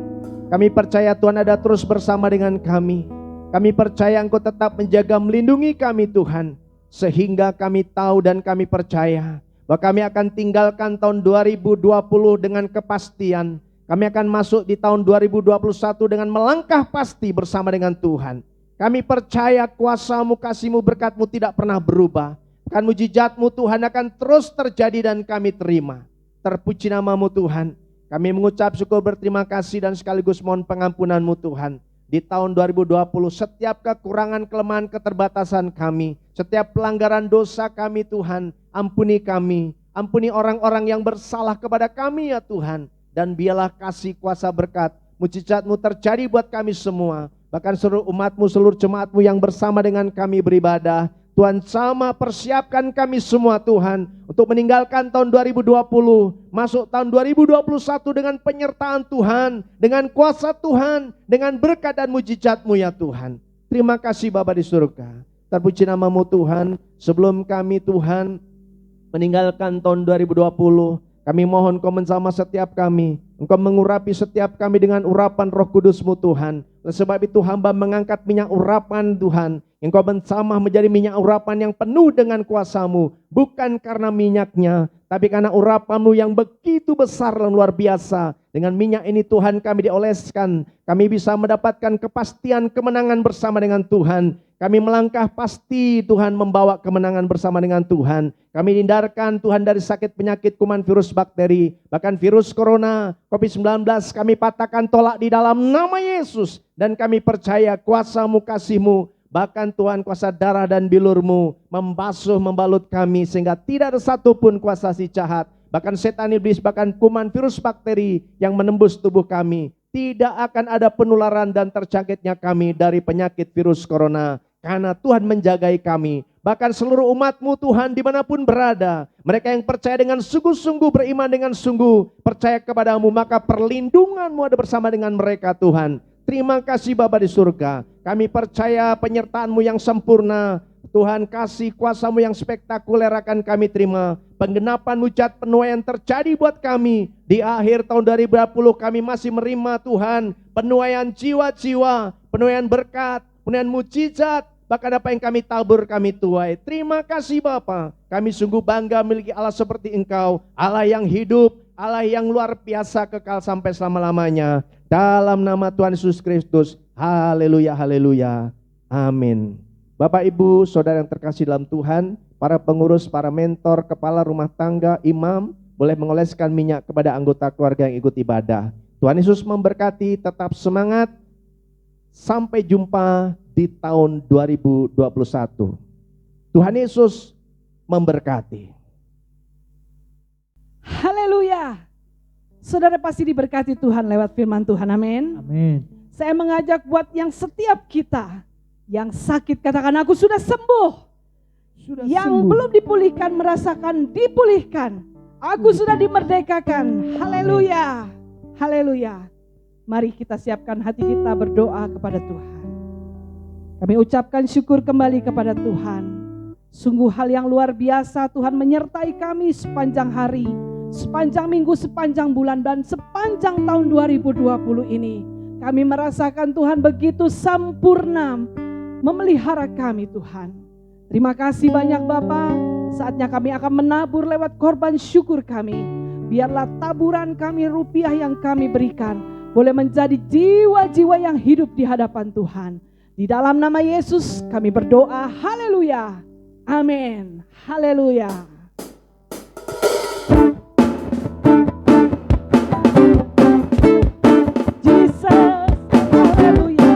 Kami percaya Tuhan ada terus bersama dengan kami. Kami percaya Engkau tetap menjaga, melindungi kami Tuhan. Sehingga kami tahu dan kami percaya bahwa kami akan tinggalkan tahun 2020 dengan kepastian. Kami akan masuk di tahun 2021 dengan melangkah pasti bersama dengan Tuhan. Kami percaya kuasa-Mu, kasih-Mu, berkat-Mu tidak pernah berubah. Bahkan mujizat-Mu Tuhan akan terus terjadi dan kami terima. Terpuji nama-Mu Tuhan. Kami mengucap syukur, berterima kasih dan sekaligus mohon pengampunan-Mu Tuhan. Di tahun 2020 setiap kekurangan, kelemahan, keterbatasan kami, setiap pelanggaran dosa kami Tuhan, ampuni kami. Ampuni orang-orang yang bersalah kepada kami ya Tuhan. Dan biarlah kasih, kuasa, berkat, mujizat-Mu terjadi buat kami semua. Bahkan seluruh umat-Mu, seluruh jemaat-Mu yang bersama dengan kami beribadah. Tuhan sama persiapkan kami semua Tuhan untuk meninggalkan tahun 2020, masuk tahun 2021 dengan penyertaan Tuhan, dengan kuasa Tuhan, dengan berkat dan mujizat-Mu ya Tuhan. Terima kasih Bapa di surga. Terpuji nama-Mu Tuhan. Sebelum kami Tuhan meninggalkan tahun 2020, kami mohon Kau bersama setiap kami. Engkau mengurapi setiap kami dengan urapan Roh Kudus-Mu Tuhan. Oleh sebab itu hamba mengangkat minyak urapan Tuhan. Engkau bersama menjadi minyak urapan yang penuh dengan kuasa-Mu. Bukan karena minyaknya, tapi karena urapan-Mu yang begitu besar dan luar biasa. Dengan minyak ini Tuhan kami dioleskan. Kami bisa mendapatkan kepastian kemenangan bersama dengan Tuhan. Kami melangkah pasti Tuhan membawa kemenangan bersama dengan Tuhan. Kami hindarkan Tuhan dari sakit penyakit kuman virus bakteri. Bahkan virus corona, COVID-19 kami patahkan tolak di dalam nama Yesus. Dan kami percaya kuasa-Mu, kasih-Mu, bahkan Tuhan kuasa darah dan bilur-Mu membasuh, membalut kami. Sehingga tidak ada satupun kuasa si jahat, bahkan setan iblis, bahkan kuman virus bakteri yang menembus tubuh kami. Tidak akan ada penularan dan terjangkitnya kami dari penyakit virus corona. Karena Tuhan menjagai kami. Bahkan seluruh umat-Mu Tuhan dimanapun berada. Mereka yang percaya dengan sungguh-sungguh, beriman dengan sungguh, percaya kepada-Mu, maka perlindungan-Mu ada bersama dengan mereka Tuhan. Terima kasih Bapa di surga. Kami percaya penyertaan-Mu yang sempurna. Tuhan kasih kuasa-Mu yang spektakuler akan kami terima. Penggenapan mujizat penuaian terjadi buat kami. Di akhir tahun 2020 kami masih menerima Tuhan penuaian jiwa-jiwa, penuaian berkat, penuaian mujizat. Bahkan apa yang kami tabur kami tuai. Terima kasih Bapa. Kami sungguh bangga memiliki Allah seperti Engkau. Allah yang hidup, Allah yang luar biasa, kekal sampai selama-lamanya. Dalam nama Tuhan Yesus Kristus. Haleluya, haleluya. Amin. Bapak, Ibu, Saudara yang terkasih dalam Tuhan, para pengurus, para mentor, kepala rumah tangga, imam, boleh mengoleskan minyak kepada anggota keluarga yang ikut ibadah. Tuhan Yesus memberkati, tetap semangat. Sampai jumpa di tahun 2021. Tuhan Yesus memberkati. Haleluya. Saudara pasti diberkati Tuhan lewat firman Tuhan. Amin. Amin. Saya mengajak buat yang setiap kita yang sakit, katakan aku sudah sembuh. Yang belum dipulihkan merasakan dipulihkan. Aku sudah dimerdekakan. Haleluya. Haleluya. Mari kita siapkan hati kita berdoa kepada Tuhan. Kami ucapkan syukur kembali kepada Tuhan. Sungguh hal yang luar biasa, Tuhan menyertai kami sepanjang hari, sepanjang minggu, sepanjang bulan, dan sepanjang tahun 2020 ini. Kami merasakan Tuhan begitu sempurna memelihara kami Tuhan. Terima kasih banyak Bapa. Saatnya kami akan menabur lewat korban syukur kami. Biarlah taburan kami, rupiah yang kami berikan boleh menjadi jiwa-jiwa yang hidup di hadapan Tuhan. Di dalam nama Yesus kami berdoa. Haleluya. Amin. Haleluya. Jesus. Haleluya.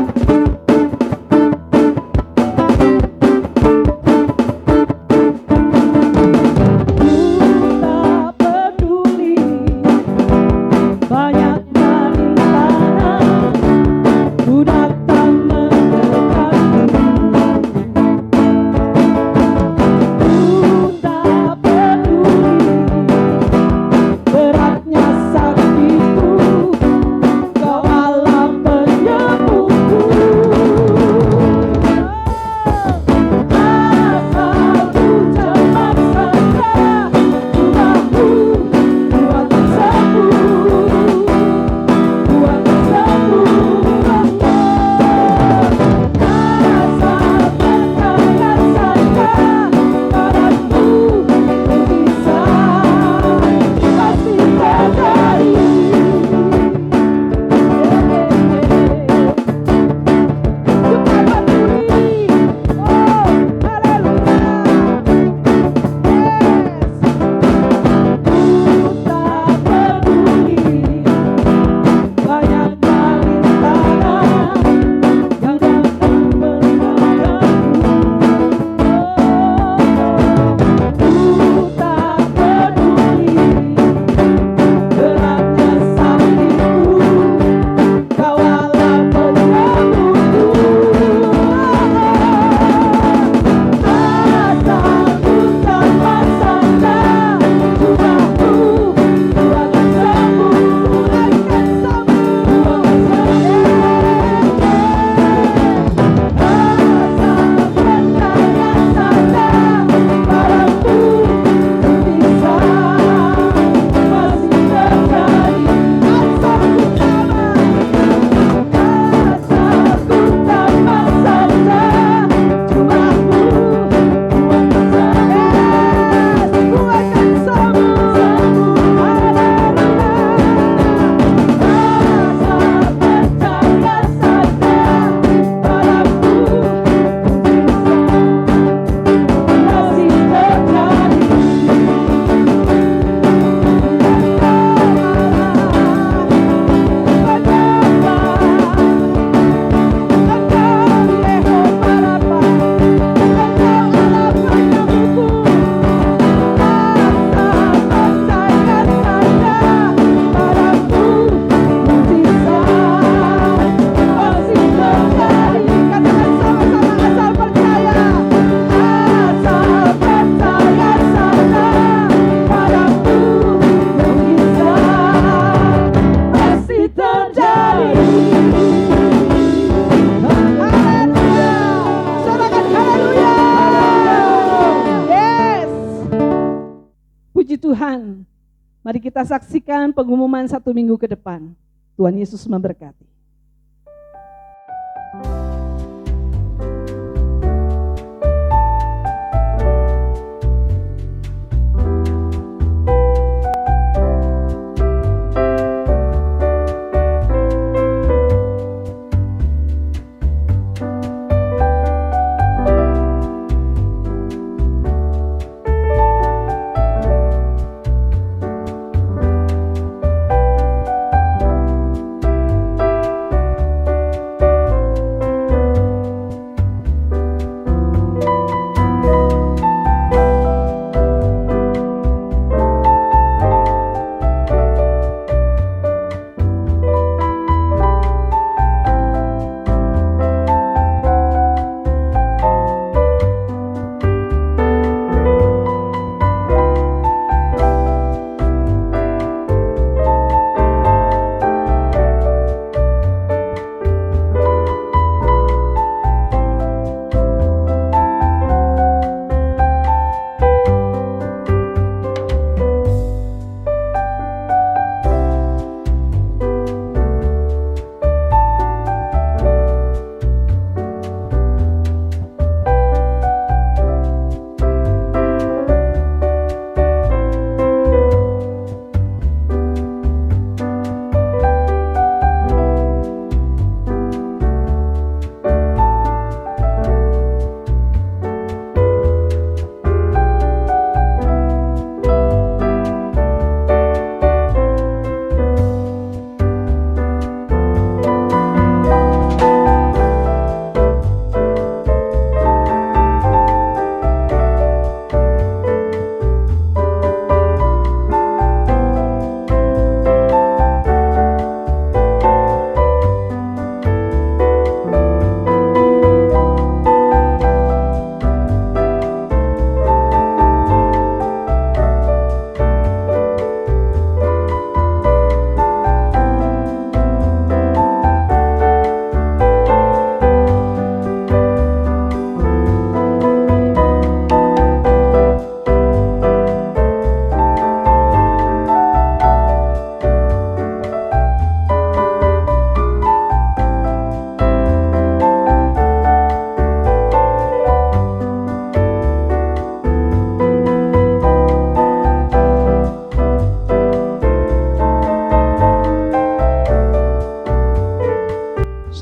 Puji Tuhan. Mari kita saksikan pengumuman 1 minggu ke depan. Tuhan Yesus memberkati.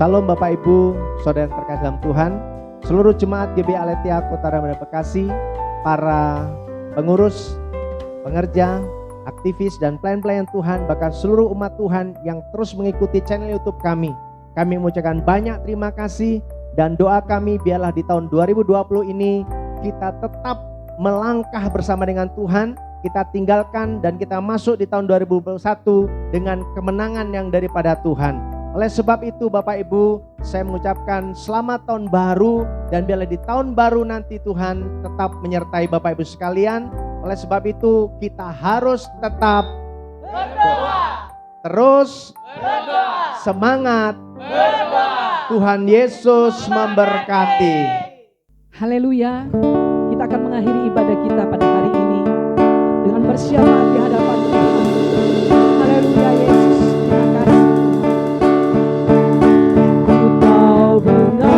Salam Bapak Ibu, Saudara yang terkasih dalam Tuhan, seluruh jemaat GBI Aletheia Kota Ramadan Bekasi, para pengurus, pengerja, aktivis dan pelayan-pelayan Tuhan, bahkan seluruh umat Tuhan yang terus mengikuti channel YouTube kami. Kami mengucapkan banyak terima kasih dan doa kami biarlah di tahun 2020 ini kita tetap melangkah bersama dengan Tuhan, kita tinggalkan dan kita masuk di tahun 2021 dengan kemenangan yang daripada Tuhan. Oleh sebab itu Bapak Ibu, saya mengucapkan selamat tahun baru dan biarlah di tahun baru nanti Tuhan tetap menyertai Bapak Ibu sekalian. Oleh sebab itu kita harus tetap berdoa, terus berdoa, semangat berdoa. Tuhan Yesus memberkati. Haleluya. Kita akan mengakhiri ibadah kita pada hari ini dengan bersiap di hadapan Tuhan. Haleluya Yesus. Terima kasih. Persona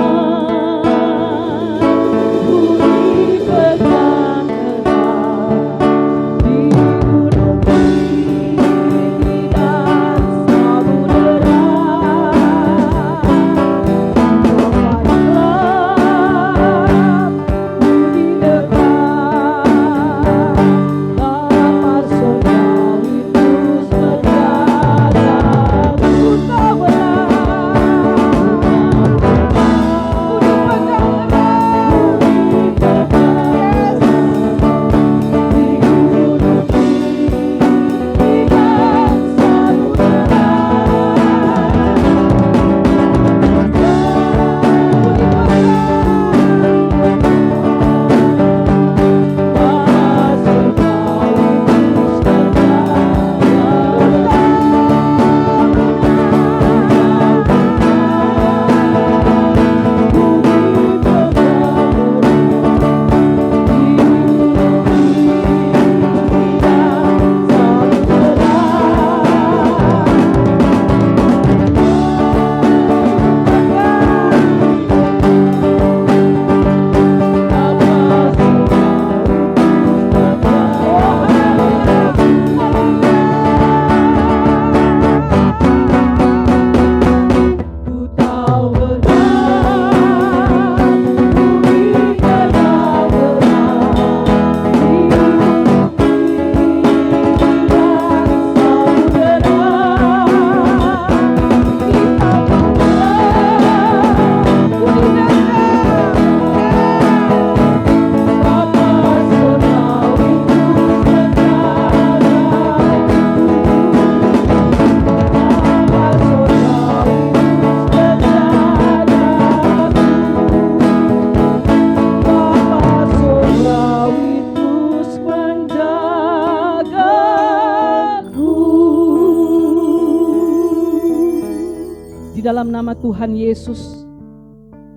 dalam nama Tuhan Yesus,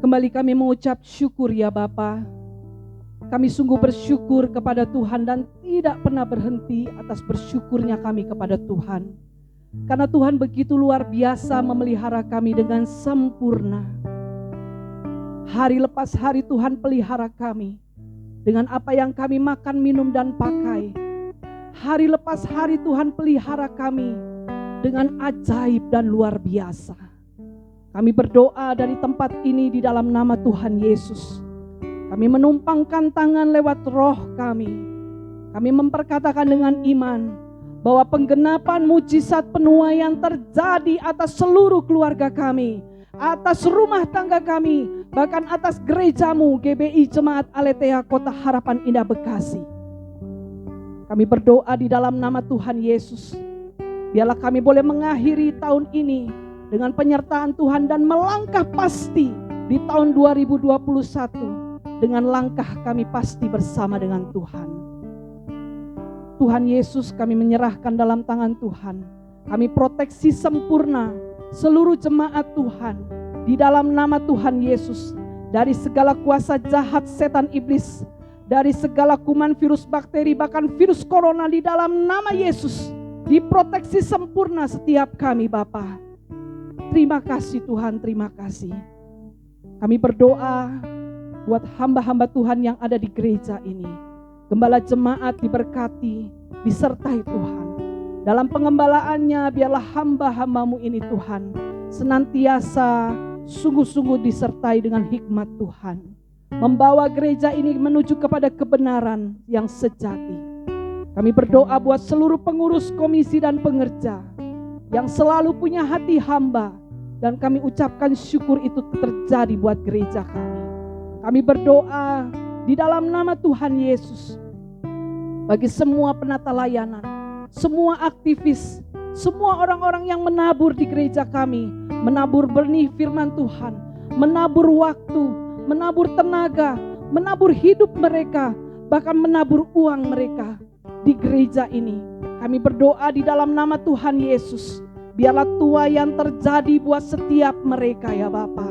kembali kami mengucap syukur ya Bapa. Kami sungguh bersyukur kepada Tuhan dan tidak pernah berhenti atas bersyukurnya kami kepada Tuhan. Karena Tuhan begitu luar biasa memelihara kami dengan sempurna. Hari lepas hari Tuhan pelihara kami dengan apa yang kami makan, minum, dan pakai. Hari lepas hari Tuhan pelihara kami dengan ajaib dan luar biasa. Kami berdoa dari tempat ini di dalam nama Tuhan Yesus. Kami menumpangkan tangan lewat roh kami. Kami memperkatakan dengan iman bahwa penggenapan mujizat penuaian terjadi atas seluruh keluarga kami, atas rumah tangga kami, bahkan atas gerejamu GBI Jemaat Aletheia Kota Harapan Indah Bekasi. Kami berdoa di dalam nama Tuhan Yesus. Biarlah kami boleh mengakhiri tahun ini dengan penyertaan Tuhan dan melangkah pasti di tahun 2021 dengan langkah kami pasti bersama dengan Tuhan. Tuhan Yesus, kami menyerahkan dalam tangan Tuhan. Kami proteksi sempurna seluruh jemaat Tuhan di dalam nama Tuhan Yesus, dari segala kuasa jahat setan iblis, dari segala kuman virus bakteri, bahkan virus corona, di dalam nama Yesus diproteksi sempurna setiap kami Bapa. Terima kasih Tuhan, terima kasih. Kami berdoa buat hamba-hamba Tuhan yang ada di gereja ini. Gembala jemaat diberkati, disertai Tuhan. Dalam pengembalaannya biarlah hamba-hambamu ini Tuhan senantiasa sungguh-sungguh disertai dengan hikmat Tuhan. Membawa gereja ini menuju kepada kebenaran yang sejati. Kami berdoa buat seluruh pengurus komisi dan pengerja yang selalu punya hati hamba. Dan kami ucapkan syukur itu terjadi buat gereja kami. Kami berdoa di dalam nama Tuhan Yesus bagi semua penata layanan, semua aktivis, semua orang-orang yang menabur di gereja kami, menabur benih firman Tuhan, menabur waktu, menabur tenaga, menabur hidup mereka, bahkan menabur uang mereka di gereja ini. Kami berdoa di dalam nama Tuhan Yesus, biarlah tuaian terjadi buat setiap mereka ya Bapa.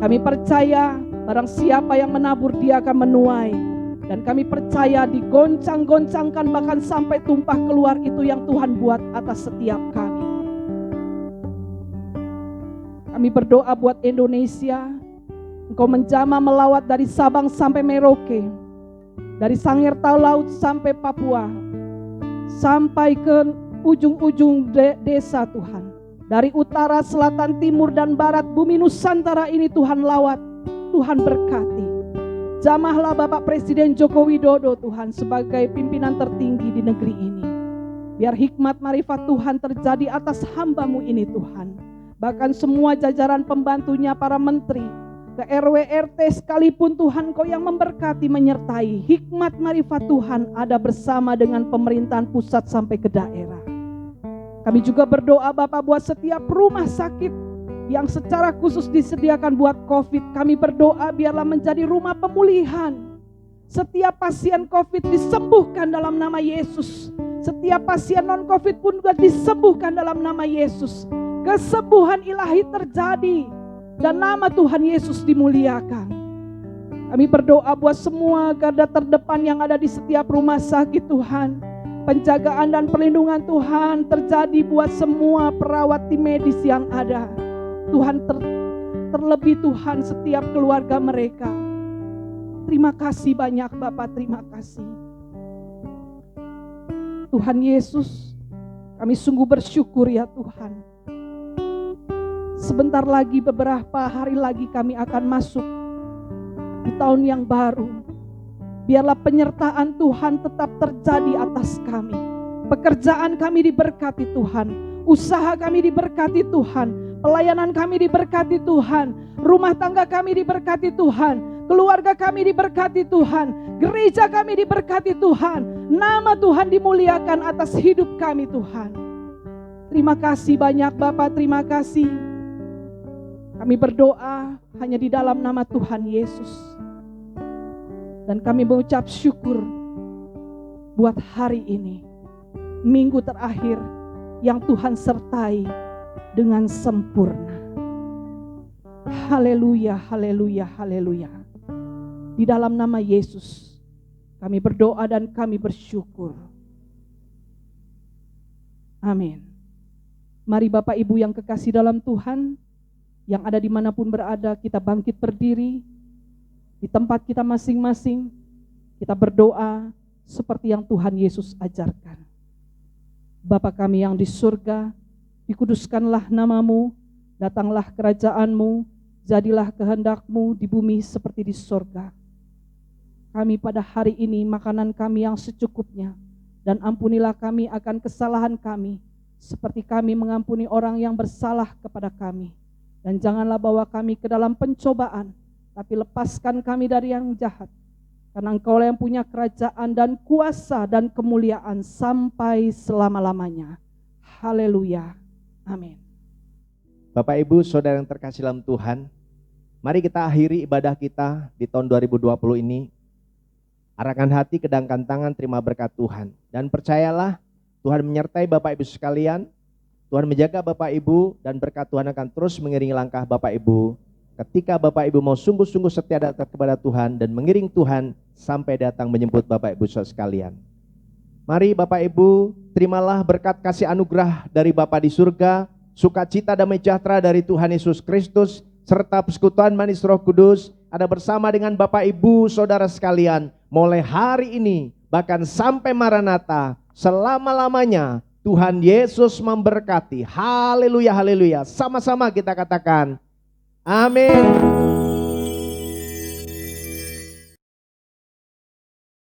Kami percaya barang siapa yang menabur dia akan menuai. Dan kami percaya digoncang-goncangkan bahkan sampai tumpah keluar itu yang Tuhan buat atas setiap kami. Kami berdoa buat Indonesia. Engkau menjamah melawat dari Sabang sampai Merauke, dari Sangiran Laut sampai Papua, sampai ke ujung-ujung desa Tuhan. Dari utara, selatan, timur, dan barat bumi Nusantara ini Tuhan lawat, Tuhan berkati. Jamahlah Bapak Presiden Joko Widodo Tuhan sebagai pimpinan tertinggi di negeri ini. Biar hikmat marifat Tuhan terjadi atas hamba-Mu ini Tuhan. Bahkan semua jajaran pembantunya, para menteri, ke RW RT sekalipun Tuhan Kau yang memberkati menyertai. Hikmat marifat Tuhan ada bersama dengan pemerintahan pusat sampai ke daerah. Kami juga berdoa Bapak buat setiap rumah sakit yang secara khusus disediakan buat COVID. Kami berdoa biarlah menjadi rumah pemulihan. Setiap pasien COVID disembuhkan dalam nama Yesus. Setiap pasien non-COVID pun juga disembuhkan dalam nama Yesus. Kesembuhan ilahi terjadi dan nama Tuhan Yesus dimuliakan. Kami berdoa buat semua garda terdepan yang ada di setiap rumah sakit Tuhan. Penjagaan dan perlindungan Tuhan terjadi buat semua perawat tim medis yang ada. Tuhan terlebih Tuhan setiap keluarga mereka. Terima kasih banyak Bapak, terima kasih. Tuhan Yesus, kami sungguh bersyukur ya Tuhan. Sebentar lagi, beberapa hari lagi kami akan masuk di tahun yang baru. Biarlah penyertaan Tuhan tetap terjadi atas kami. Pekerjaan kami diberkati Tuhan. Usaha kami diberkati Tuhan. Pelayanan kami diberkati Tuhan. Rumah tangga kami diberkati Tuhan. Keluarga kami diberkati Tuhan. Gereja kami diberkati Tuhan. Nama Tuhan dimuliakan atas hidup kami Tuhan. Terima kasih banyak Bapak, terima kasih. Kami berdoa hanya di dalam nama Tuhan Yesus. Dan kami mengucap syukur buat hari ini. Minggu terakhir yang Tuhan sertai dengan sempurna. Haleluya, haleluya, haleluya. Di dalam nama Yesus, kami berdoa dan kami bersyukur. Amin. Mari Bapak Ibu yang kekasih dalam Tuhan, yang ada dimanapun berada, kita bangkit berdiri di tempat kita masing-masing. Kita berdoa seperti yang Tuhan Yesus ajarkan. Bapa kami yang di surga, dikuduskanlah namamu, datanglah kerajaanmu, jadilah kehendak-Mu di bumi seperti di surga. Kami pada hari ini makanan kami yang secukupnya, dan ampunilah kami akan kesalahan kami, seperti kami mengampuni orang yang bersalah kepada kami. Dan janganlah bawa kami ke dalam pencobaan, tapi lepaskan kami dari yang jahat. Karena Engkaulah yang punya kerajaan dan kuasa dan kemuliaan sampai selama-lamanya. Haleluya. Amin. Bapak Ibu Saudara yang terkasih dalam Tuhan, mari kita akhiri ibadah kita di tahun 2020 ini. Arahkan hati, kedangkan tangan, terima berkat Tuhan. Dan percayalah, Tuhan menyertai Bapak Ibu sekalian. Tuhan menjaga Bapak Ibu, dan berkat Tuhan akan terus mengiringi langkah Bapak Ibu. Ketika Bapak Ibu mau sungguh-sungguh setia datang kepada Tuhan dan mengiring Tuhan sampai datang menjemput Bapak Ibu sekalian. Mari Bapak Ibu, terimalah berkat kasih anugerah dari Bapa di surga, sukacita damai sejahtera dari Tuhan Yesus Kristus, serta persekutuan manis Roh Kudus ada bersama dengan Bapak Ibu Saudara sekalian mulai hari ini bahkan sampai Maranatha selama-lamanya. Tuhan Yesus memberkati. Haleluya, haleluya. Sama-sama kita katakan amin.